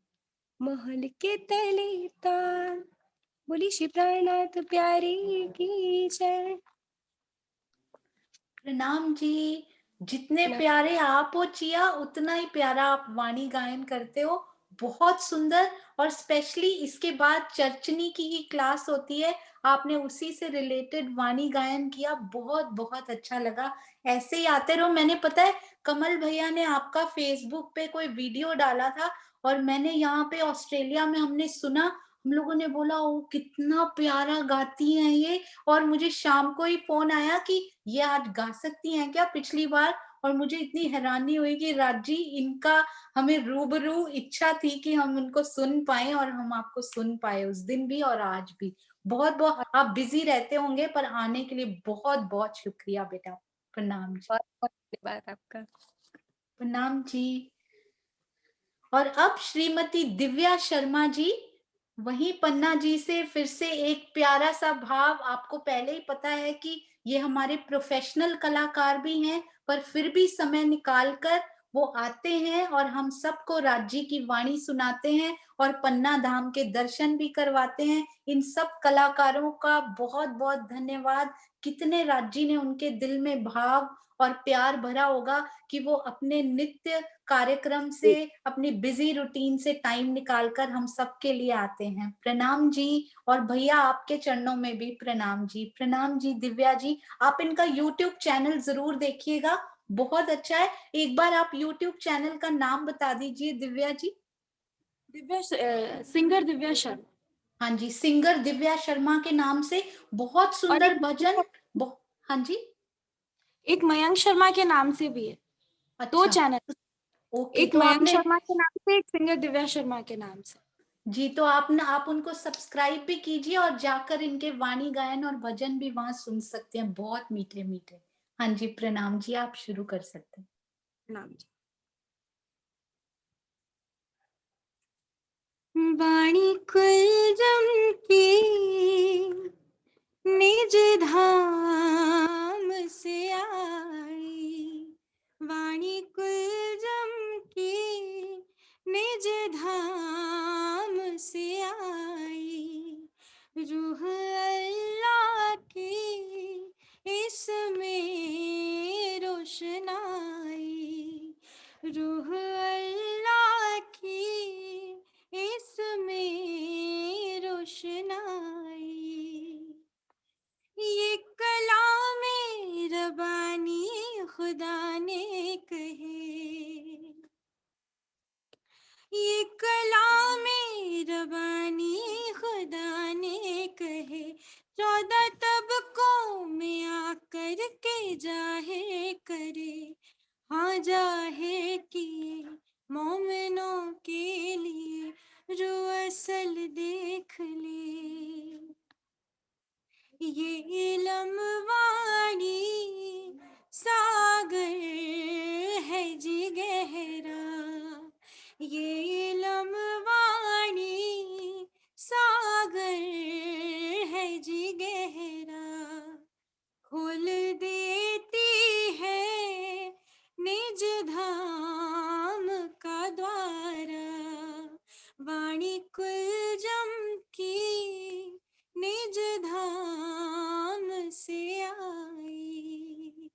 महल के तले ताल। बोली श्री प्राणनाथ प्यारे की जय। प्रणाम जी। जितने प्यारे आप हो चिया, उतना ही प्यारा आप वाणी गायन करते हो। बहुत सुंदर। और स्पेशली इसके बाद चर्चनी की ही क्लास होती है, आपने उसी से रिलेटेड वाणी गायन किया। बहुत बहुत अच्छा लगा। ऐसे ही आते रहो। मैंने पता है कमल भैया ने आपका फेसबुक पे कोई वीडियो डाला था, और मैंने यहाँ पे ऑस्ट्रेलिया में हमने सुना, हम लोगों ने बोला ओ कितना प्यारा गाती हैं ये। और मुझे शाम को ही फोन आया कि ये आज गा सकती हैं क्या, पिछली बार। और मुझे इतनी हैरानी हुई कि राजी इनका हमें रूबरू इच्छा थी कि हम उनको सुन पाए, और हम आपको सुन पाए उस दिन भी और आज भी। बहुत बहुत आप बिजी रहते होंगे, पर आने के लिए बहुत बहुत शुक्रिया बेटा। प्रणाम जी। बहुत बहुत धन्यवाद आपका। प्रणाम जी। और अब श्रीमती दिव्या शर्मा जी, वही पन्ना जी से फिर से एक प्यारा सा भाव। आपको पहले ही पता है कि ये हमारे प्रोफेशनल कलाकार भी हैं, पर फिर भी समय निकालकर वो आते हैं और हम सबको राज्य की वाणी सुनाते हैं और पन्ना धाम के दर्शन भी करवाते हैं। इन सब कलाकारों का बहुत बहुत धन्यवाद। कितने राज्य ने उनके दिल में भाव और प्यार भरा होगा कि वो अपने नित्य कार्यक्रम से, अपनी बिजी रूटीन से टाइम निकालकर हम सबके लिए आते हैं। प्रणाम जी। और भैया आपके चरणों में भी प्रणाम जी। प्रणाम जी दिव्या जी। आप इनका यूट्यूब चैनल जरूर देखिएगा, बहुत अच्छा है। एक बार आप यूट्यूब चैनल का नाम बता दीजिए दिव्या जी। सिंगर दिव्या शर्मा। हाँ जी, सिंगर दिव्या शर्मा के नाम से बहुत सुंदर भजन। हाँ जी, एक मयंक शर्मा के नाम से भी है। अच्छा। 2 चैनल। ओके, एक तो मयंक आपने शर्मा के नाम से, एक सिंगर दिव्या शर्मा के नाम से। जी, तो आप उनको सब्सक्राइब भी कीजिए और जाकर इनके वाणी गायन और भजन भी वहां सुन सकते हैं, बहुत मीठे मीठे। हाँ जी, प्रणाम जी। आप शुरू कर सकते हैं। प्रणाम जी। वाणी कुलजम की निज धाम से आई, वाणी कुलजम की निज धाम से आई, रूह अल्लाह की इसमें रोशनाई, रूह अल्लाह की इसमें रोशनाई, ये कलामे रबानी खुदा ने कहे, ये कलामे रबानी खुदा ने कहे, 14 तबकों में आकर के जाहिर करे, हाँ जाहिर किए मोमिनों के लिए, जो असल देख ले। ये इल्म वाणी सागर है जी गहरा, ये इल्म वाणी सागर है जी गहरा, खोल देती है निज धाम का द्वारा, वाणी कुलजम की निज धाम से आई,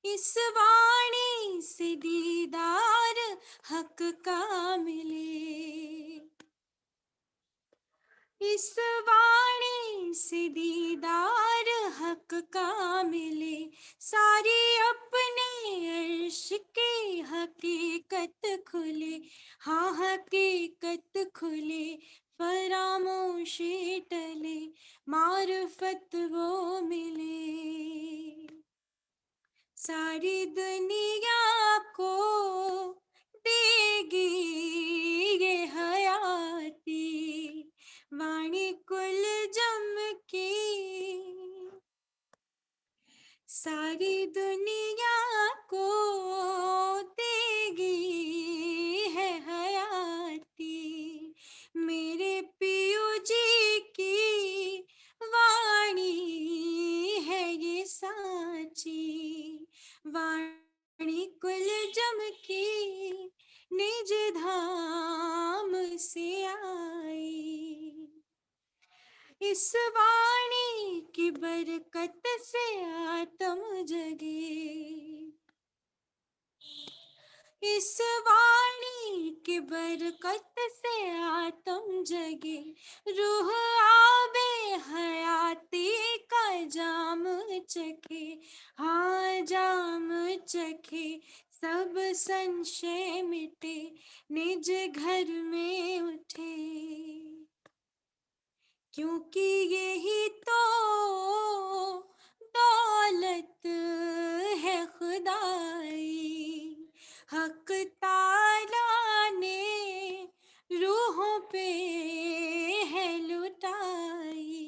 इस वाणी से दीदार हक का मिले, इस वाणी से दीदार हक का मिले, सारी अपने अर्श की हकीकत खुले, हाँ हकीकत खुले, फरामोशी टले, मार्फत वो मिले। सारी दुनिया को देगी ये हयाती, वाणी कुल जम की। सारी दुनिया को देगी है हयाती, मेरे पियो जी की वाणी है ये साची। वाणी कुल जम की निज धाम से आई, इस वाणी की बरकत से आत्म जगे, इस वाणी की बरकत से आत्म जगे, रूह आबे हयाती का जाम चखे, हाँ जाम चखे, सब संशय मिटे, निज घर में उठे, क्योंकि यही तो दौलत है खुदाई, हक ताला ने रूहों पे है लुटाई।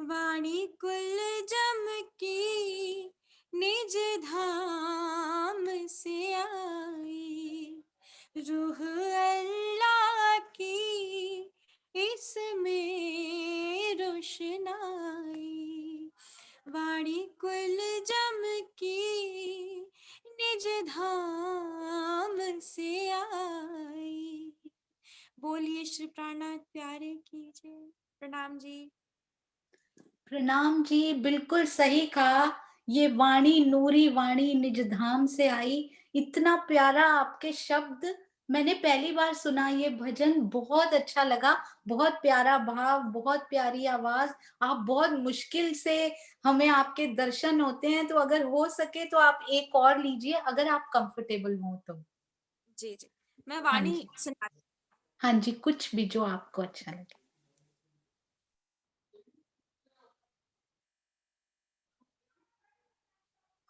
वाणी कुल जम की निज धाम से आई, रूह अल्लाह की इसमें रोशनाई। वाणी कुल जम की निज धाम से आई। बोलिए श्री प्राणनाथ प्यारे की जय। प्रणाम जी। प्रणाम जी, बिल्कुल सही कहा। ये वाणी नूरी वाणी निज धाम से आई, इतना प्यारा आपके शब्द मैंने पहली बार सुना। ये भजन बहुत अच्छा लगा, बहुत प्यारा भाव, बहुत प्यारी आवाज। आप बहुत मुश्किल से हमें आपके दर्शन होते हैं, तो अगर हो सके तो आप एक और लीजिए, अगर आप कंफर्टेबल हो तो। जी जी, मैं हाँ वाणी जी, सुना। हाँ जी, कुछ भी जो आपको अच्छा लगे।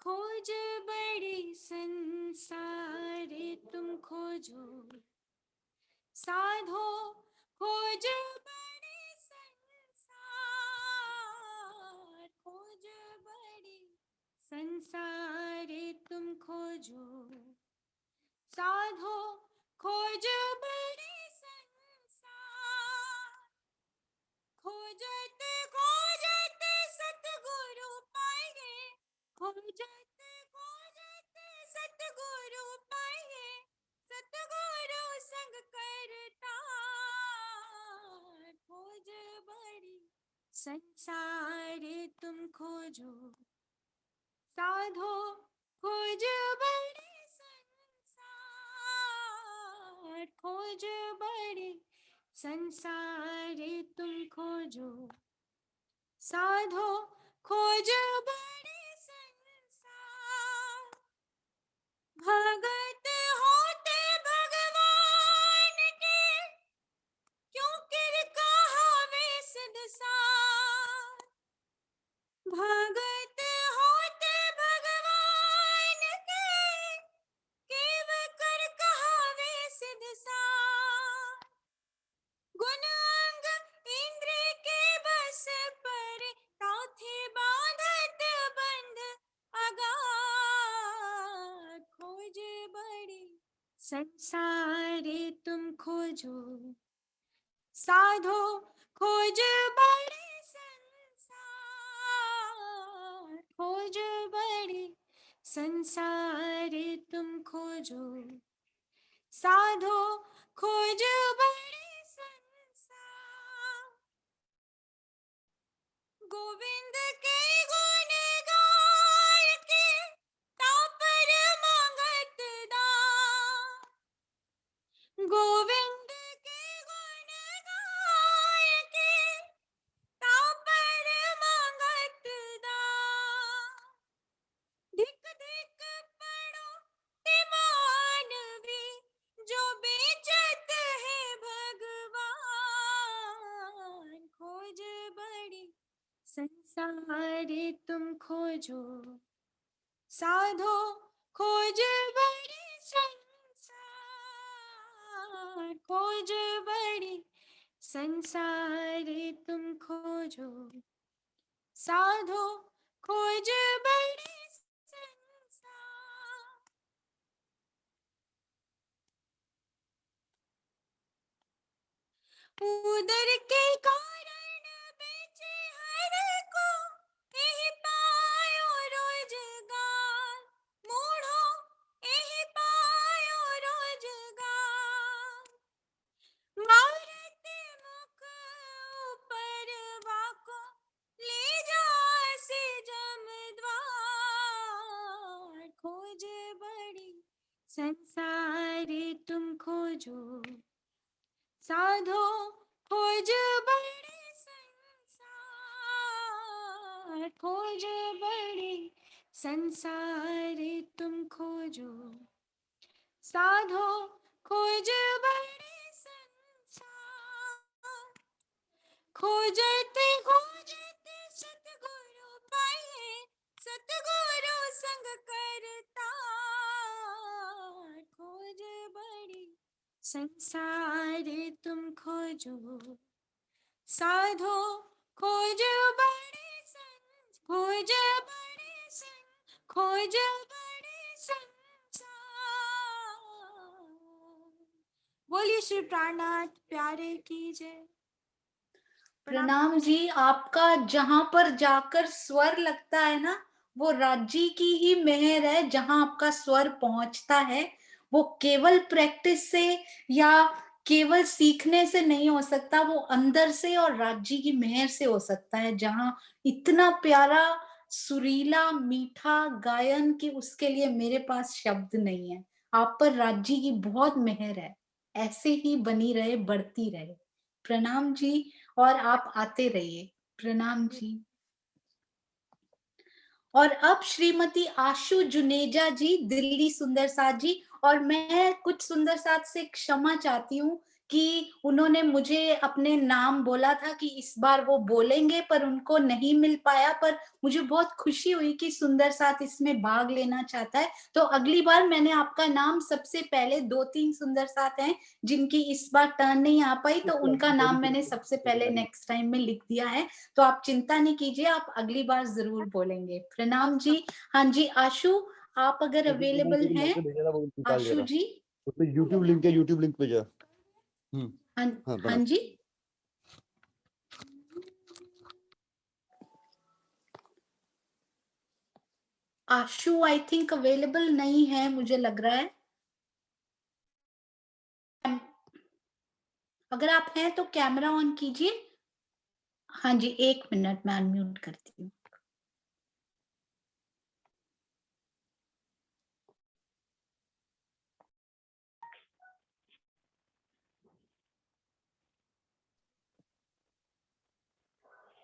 खोज बड़ी संसार तुम खोजो, साधो खोज बड़ी संसार, खोज बड़ी संसार तुम खोजो, साधो खोज बड़ी संसार, खोजत खोजत सतगुरु पाए, खोजत खोजत सतगुरु पाए, सतगुरु संग करता, खोज बड़ी संसार तुम खोजो, साधो खोज बड़ी संसार, खोज बड़ी संसार तुम खोजो, साधो खोज बड़ी संसार। भगत होते भगवान के, क्यों किर कहावे सिद्ध सार। भगत होते भगवान के, केव कर कहावे सिद्ध सार। गुण अंग इंद्र के बस पर, ताथे बांधत बंध अगार। खोज बड़ी संसार तुम खोजो, साधो खोज बड़ी संसार, खोज बड़ी संसार तुम खोजो, साधो खोज बड़ी संसार। गोविंद के गुण गाय के, तापर मांगत दान। गोविंद के गुण गाय के, तापर संसारे तुम खोजो, साधो खोज बड़ी संसार, खोज बड़ी संसारे तुम खोजो, साधो खोज बड़ी संसार। उदर के कारण बेचे हर को, यही पायो रोजगार, मूढ़ो यही पायो रोजगार। मारते मुख ऊपर वाको, ले जासे जमद्वार, खोज बड़ी संसारे तुम खोजो, साधो खोज बड़ी संसार, खोज बड़ी संसारे तुम खोजो, साधो खोज बड़ी संसार। खोजते खोजते सतगुरु पाए, सतगुरु संग करता, खोज बड़ी संसारे तुम खोजो, साधो खोज बड़ी खोज बड़ी खोज बड़ी संसार। बोलिए श्री प्राणनाथ प्यारे की जय। प्रणाम जी। आपका जहां पर जाकर स्वर लगता है ना, वो राज्य की ही मेहर है। जहां आपका स्वर पहुंचता है वो केवल प्रैक्टिस से या केवल सीखने से नहीं हो सकता, वो अंदर से और राज्य की मेहर से हो सकता है। जहां इतना प्यारा सुरीला मीठा गायन कि उसके लिए मेरे पास शब्द नहीं है। आप पर राज्य की बहुत मेहर है, ऐसे ही बनी रहे, बढ़ती रहे। प्रणाम जी, और आप आते रहिए। प्रणाम जी। और अब श्रीमती आशु जुनेजा जी, दिल्ली सुंदर साथ जी। और मैं कुछ सुंदर साथ से क्षमा चाहती हूँ कि उन्होंने मुझे अपने नाम बोला था कि इस बार वो बोलेंगे, पर उनको नहीं मिल पाया। पर मुझे बहुत खुशी हुई कि सुंदर साथ इसमें भाग लेना चाहता है। तो अगली बार मैंने आपका नाम सबसे पहले, 2-3 सुंदर साथ हैं जिनकी इस बार टर्न नहीं आ पाई, तो उनका नाम मैंने सबसे पहले नेक्स्ट टाइम में लिख दिया है। तो आप चिंता नहीं कीजिए, आप अगली बार जरूर बोलेंगे। प्रणाम जी। हाँ जी, आशु आप अगर अवेलेबल हैं। आशु जी, उसमें यूट्यूब लिंक है, यूट्यूब लिंक पे जा। हाँ जी। आशु आई थिंक अवेलेबल नहीं है, मुझे लग रहा है। अगर आप हैं तो कैमरा ऑन कीजिए। हाँ जी, 1 मिनट, मैं अनम्यूट करती हूँ।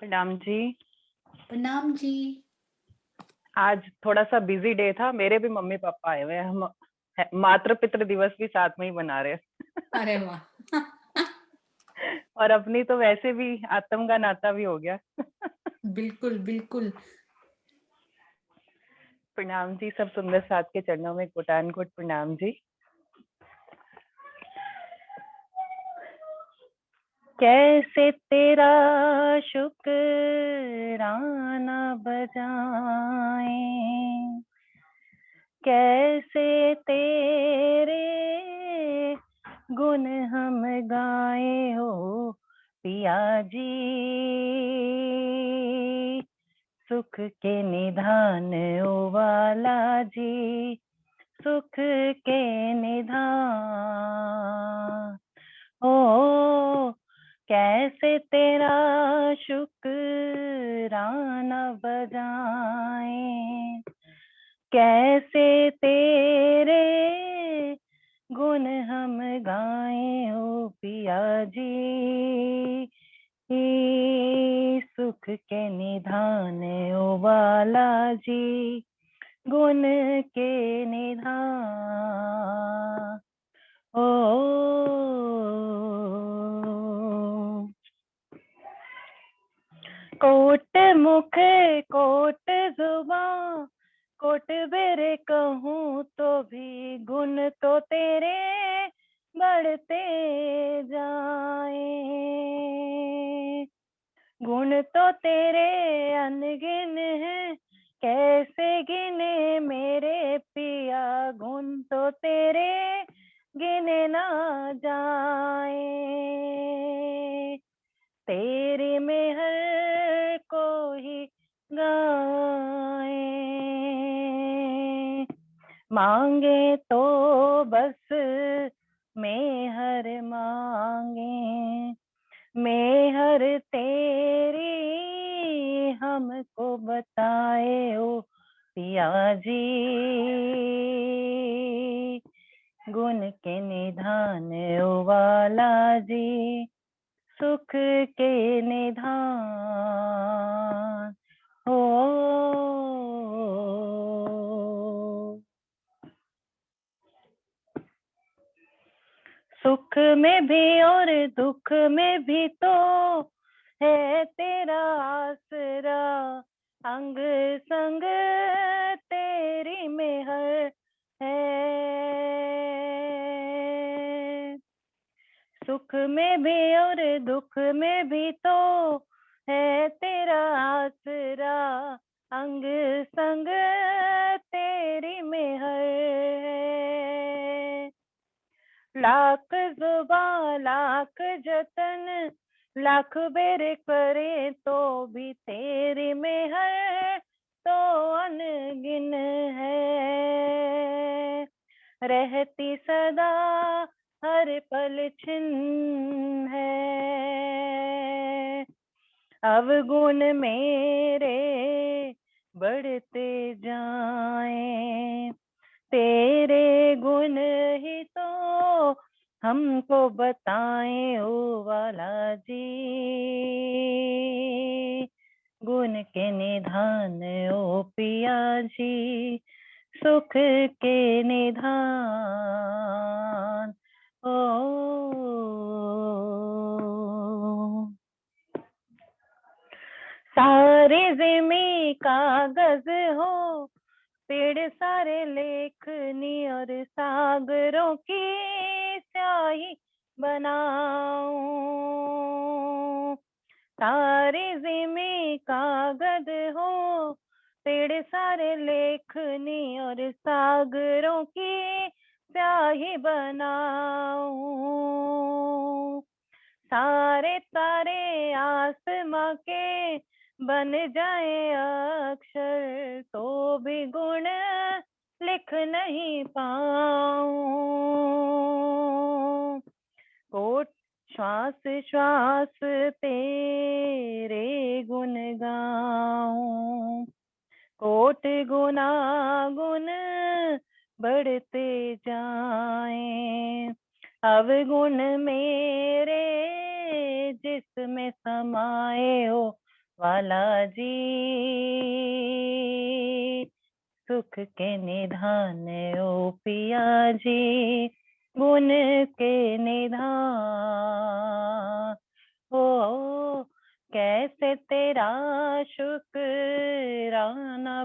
प्रणाम जी। प्रणाम जी। आज थोड़ा सा बिजी डे था, मेरे भी मम्मी पापा आए हुए हैं, हम मातृ पितृ दिवस भी साथ में ही बना रहे हैं। अरे वाह। और अपनी तो वैसे भी आत्म का नाता भी हो गया। बिल्कुल बिल्कुल। प्रणाम जी, सब सुंदर साथ के चरणों में कोटान कोट प्रणाम जी। कैसे तेरा शुक्राना बजाएं, कैसे तेरे गुण हम गाए हो पिया जी। सुख के निधान ओ वाला जी, सुख के निधान। ओ कैसे तेरा शुक्राना बजाएं, कैसे तेरे गुण हम गाएं हो पिया जी। सुख के निधान ओ वाला जी, गुण के निधान। ओ कोट मुख कोट जुबां कोट बेरे कहूँ तो भी गुण तो तेरे बढ़ते जाए, गुण तो तेरे अनगिन है कैसे गिने मेरे पिया, गुण तो तेरे गिने ना जाए, तेरी मेहर को ही गाए, मांगे तो बस मेहर मांगे, मेहर तेरी हमको बताए ओ पिया जी, गुण के निधान ओ वाला जी, सुख के निधान हो। सुख में भी और दुख में भी तो है तेरा आसरा, अंग संग तेरी मेहर है, सुख में भी और दुख में भी तो है तेरा आसरा, अंग संग तेरी मेहर है, लाख जुबां लाख जतन लाख बेर करे तो भी तेरी मेहर तो अनगिन है, रहती सदा हर पल छिन्न है, अवगुण मेरे बढ़ते जाएं, तेरे गुण ही तो हमको बताएं ओ वाला जी, गुण के निधान ओ पिया जी, सुख के निधान ओ। सारे जिमी कागज हो पेड़ सारे लेखनी और सागरों की स्याही बनाऊं, सारे जिमी कागज हो पेड़ सारे लेखनी और सागरों की स्याही बनाऊं, सारे तारे आसमां के बन जाए अक्षर तो भी गुण लिख नहीं पाऊं, कोट श्वास श्वास तेरे गुण गाऊं, कोट गुना गुण बढ़ते जाएं, अवगुण मेरे जिसमें समाए हो वाला जी, सुख के निधान ओ पिया जी, गुण के निधान हो, कैसे तेरा शुक्राना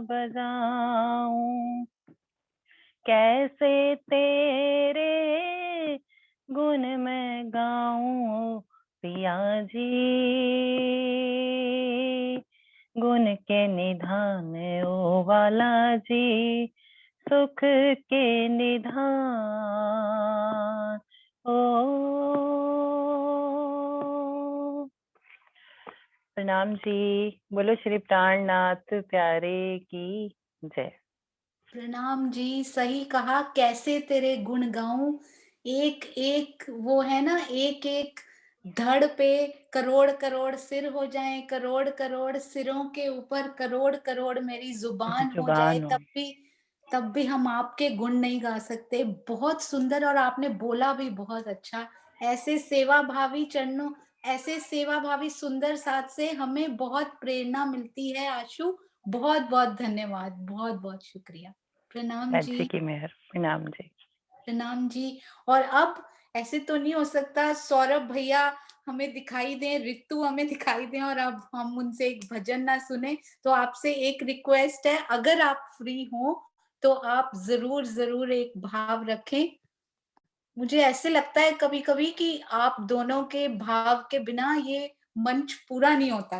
बजाऊं, कैसे तेरे गुण मैं गाऊं पिया जी, गुण के निधान ओ वाला जी, सुख के निधान ओ। प्रणाम जी, बोलो श्री प्राणनाथ प्यारे की जय। प्रणाम जी, सही कहा, कैसे तेरे गुण गाऊं, एक एक वो है ना, एक एक धड़ पे करोड़ करोड़ सिर हो जाएं, करोड़ करोड़ सिरों के ऊपर करोड़ करोड़ मेरी जुबान हो जाए, जुबान हो। तब भी हम आपके गुण नहीं गा सकते। बहुत सुंदर, और आपने बोला भी बहुत अच्छा। ऐसे सेवा भावी चरणों, ऐसे सेवा भावी सुंदर साथ से हमें बहुत प्रेरणा मिलती है। आशु, बहुत बहुत धन्यवाद, बहुत बहुत शुक्रिया। प्रणाम राज्य जी। की मेहर। प्रणाम जी। प्रणाम जी। और अब ऐसे तो नहीं हो सकता, सौरभ भैया हमें दिखाई दें, ऋतु हमें दिखाई दें और अब हम उनसे एक भजन ना सुने, तो आपसे एक रिक्वेस्ट है, अगर आप फ्री हो तो आप जरूर जरूर एक भाव रखें। मुझे ऐसे लगता है कभी कभी कि आप दोनों के भाव के बिना ये मंच पूरा नहीं होता।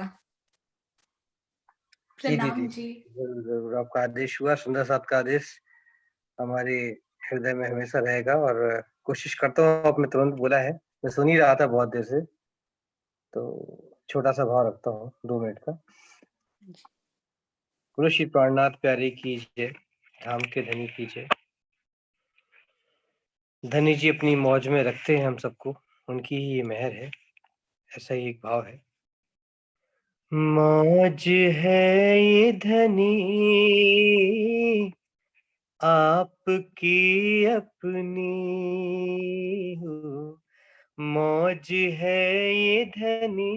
जी जी प्रणाम जी जी। जरूर जरूर, आपका आदेश हुआ, सुंदर साथ का आदेश हमारे हृदय में हमेशा रहेगा। और कोशिश करता हूँ, आपने तुरंत बोला है, मैं सुन ही रहा था बहुत देर से, तो छोटा सा भाव रखता हूँ 2 मिनट का। गुरु श्री प्राणनाथ प्यारे की जय, धाम के धनी की जय। धनी जी अपनी मौज में रखते हैं हम सबको, उनकी ही ये मेहर है। ऐसा ही एक भाव है। मौज है ये धनी आपकी अपनी हो, मौज है ये धनी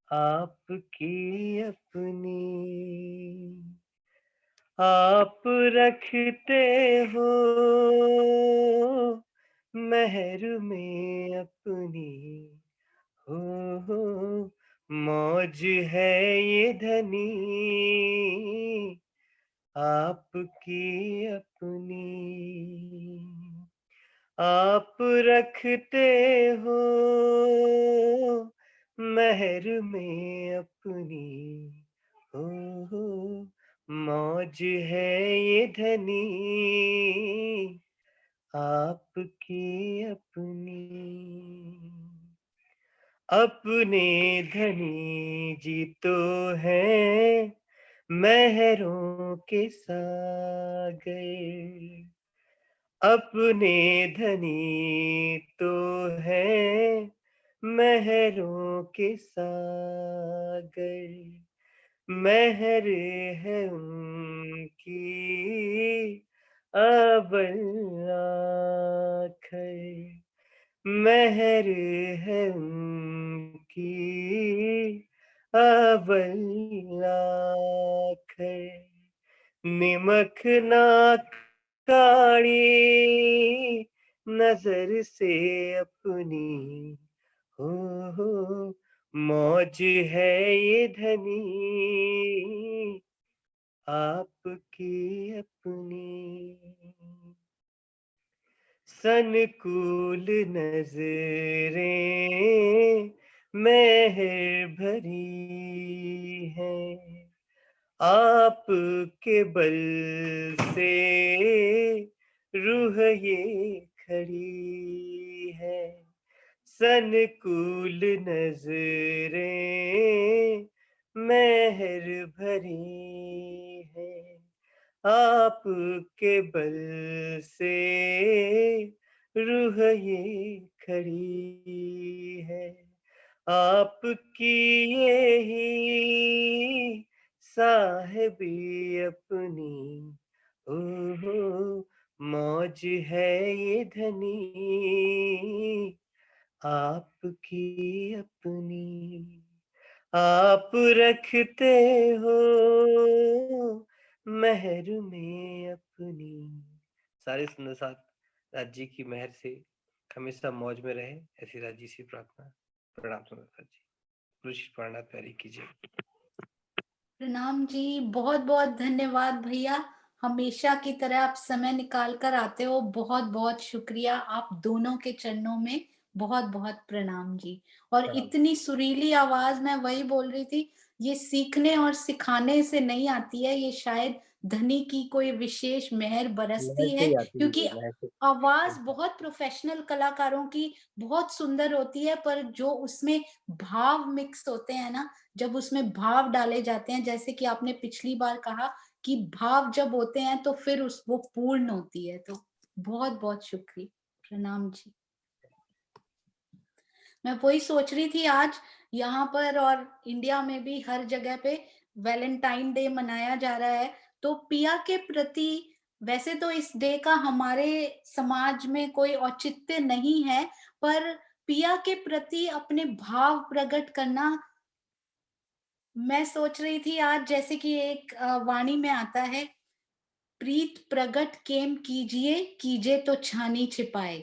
आपकी अपनी। आप रखते हो मेहर में अपनी, हो मौज है ये धनी आपकी अपनी। आप रखते हो मेहर में अपनी, हो मौज है ये धनी आपकी अपनी। अपने धनी जी तो हैं मेहरों के सागर, अपने धनी तो हैं मेहरों के सागर। मेहर है उनकी अव्वल आखिर, मेहर है उनकी अव्वल आखिर। निमक ना काढ़ी नजर से अपनी, हो मौज है ये धनी आपकी अपनी। सनकुल नजरें मेहर भरी है, आपके बल से रूह ये खड़ी है। सनकुल नजरें मेहर भरी है, आपके बल से रूह ये खड़ी है। आपकी यही साहिबी अपनी, हो मौज है ये धनी आपकी अपनी। आप रखते हो मेहर में अपनी। सारे सुंदर साथ राज जी की मेहर से हमेशा मौज में रहे, ऐसी राज जी से प्रार्थना। प्रणाम सुंदर साथ जी। गुरु श्री प्राणनाथ प्यारी कीजिए। प्रणाम जी, बहुत बहुत धन्यवाद भैया, हमेशा की तरह आप समय निकाल कर आते हो, बहुत बहुत शुक्रिया। आप दोनों के चरणों में बहुत बहुत प्रणाम जी। और इतनी सुरीली आवाज, मैं वही बोल रही थी, ये सीखने और सिखाने से नहीं आती है, ये शायद धनी की कोई विशेष मेहर बरसती महर से है, ही आती क्योंकि है, महर से। आवाज बहुत प्रोफेशनल कलाकारों की बहुत सुंदर होती है, पर जो उसमें भाव मिक्स होते हैं ना, जब उसमें भाव डाले जाते हैं, जैसे कि आपने पिछली बार कहा कि भाव जब होते हैं तो फिर वो पूर्ण होती है। तो बहुत बहुत शुक्रिया, प्रणाम जी। मैं वही सोच रही थी, आज यहाँ पर और इंडिया में भी हर जगह पे वैलेंटाइन डे मनाया जा रहा है, तो पिया के प्रति, वैसे तो इस डे का हमारे समाज में कोई औचित्य नहीं है, पर पिया के प्रति अपने भाव प्रकट करना, मैं सोच रही थी आज, जैसे कि एक वाणी में आता है, प्रीत प्रगट केम कीजिए, कीजे तो छानी छिपाए।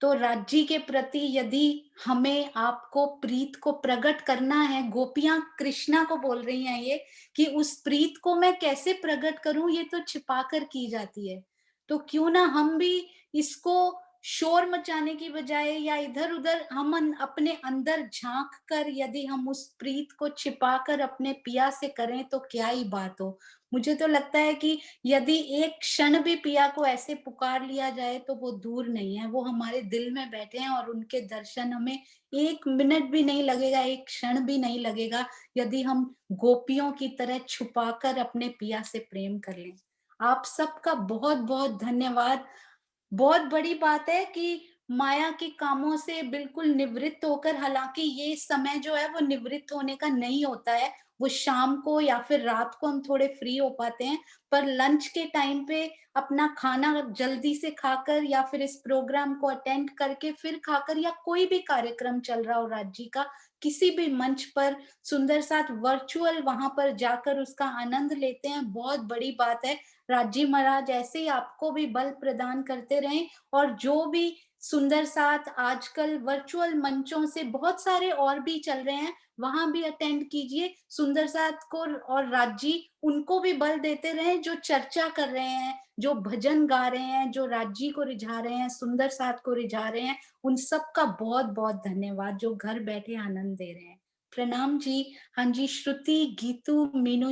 तो राज्य के प्रति यदि हमें आपको प्रीत को प्रकट करना है, गोपियां कृष्णा को बोल रही हैं ये कि उस प्रीत को मैं कैसे प्रकट करूं, ये तो छिपाकर की जाती है। तो क्यों ना हम भी इसको शोर मचाने की बजाय या इधर उधर हम अपने अंदर झांक कर यदि हम उस प्रीत को छिपाकर अपने पिया से करें तो क्या ही बात हो। मुझे तो लगता है कि यदि एक क्षण भी पिया को ऐसे पुकार लिया जाए तो वो दूर नहीं है, वो हमारे दिल में बैठे हैं और उनके दर्शन हमें 1 मिनट भी नहीं लगेगा, 1 क्षण भी नहीं लगेगा यदि हम गोपियों की तरह छुपाकर अपने पिया से प्रेम कर लें। आप सबका बहुत बहुत धन्यवाद। बहुत बड़ी बात है कि माया के कामों से बिल्कुल निवृत्त होकर, हालांकि ये समय जो है वो निवृत्त होने का नहीं होता है, वो शाम को या फिर रात को हम थोड़े फ्री हो पाते हैं, पर लंच के टाइम पे अपना खाना जल्दी से खाकर या फिर इस प्रोग्राम को अटेंड करके फिर खाकर, या कोई भी कार्यक्रम चल रहा हो राज्य का किसी भी मंच पर, सुंदर साथ वर्चुअल वहां पर जाकर उसका आनंद लेते हैं, बहुत बड़ी बात है। राजी महाराज ऐसे ही आपको भी बल प्रदान करते रहें, और जो भी सुंदर साथ आजकल वर्चुअल मंचों से बहुत सारे और भी चल रहे हैं, वहां भी अटेंड कीजिए सुंदर साथ को, और राज्य उनको भी बल देते रहें जो चर्चा कर रहे हैं, जो भजन गा रहे हैं, जो राज्य को रिझा रहे हैं, सुंदर साथ को रिझा रहे हैं, उन सब का बहुत बहुत धन्यवाद जो घर बैठे आनंद दे रहे हैं। प्रणाम जी। हाँ जी, श्रुति, गीतू, मीनू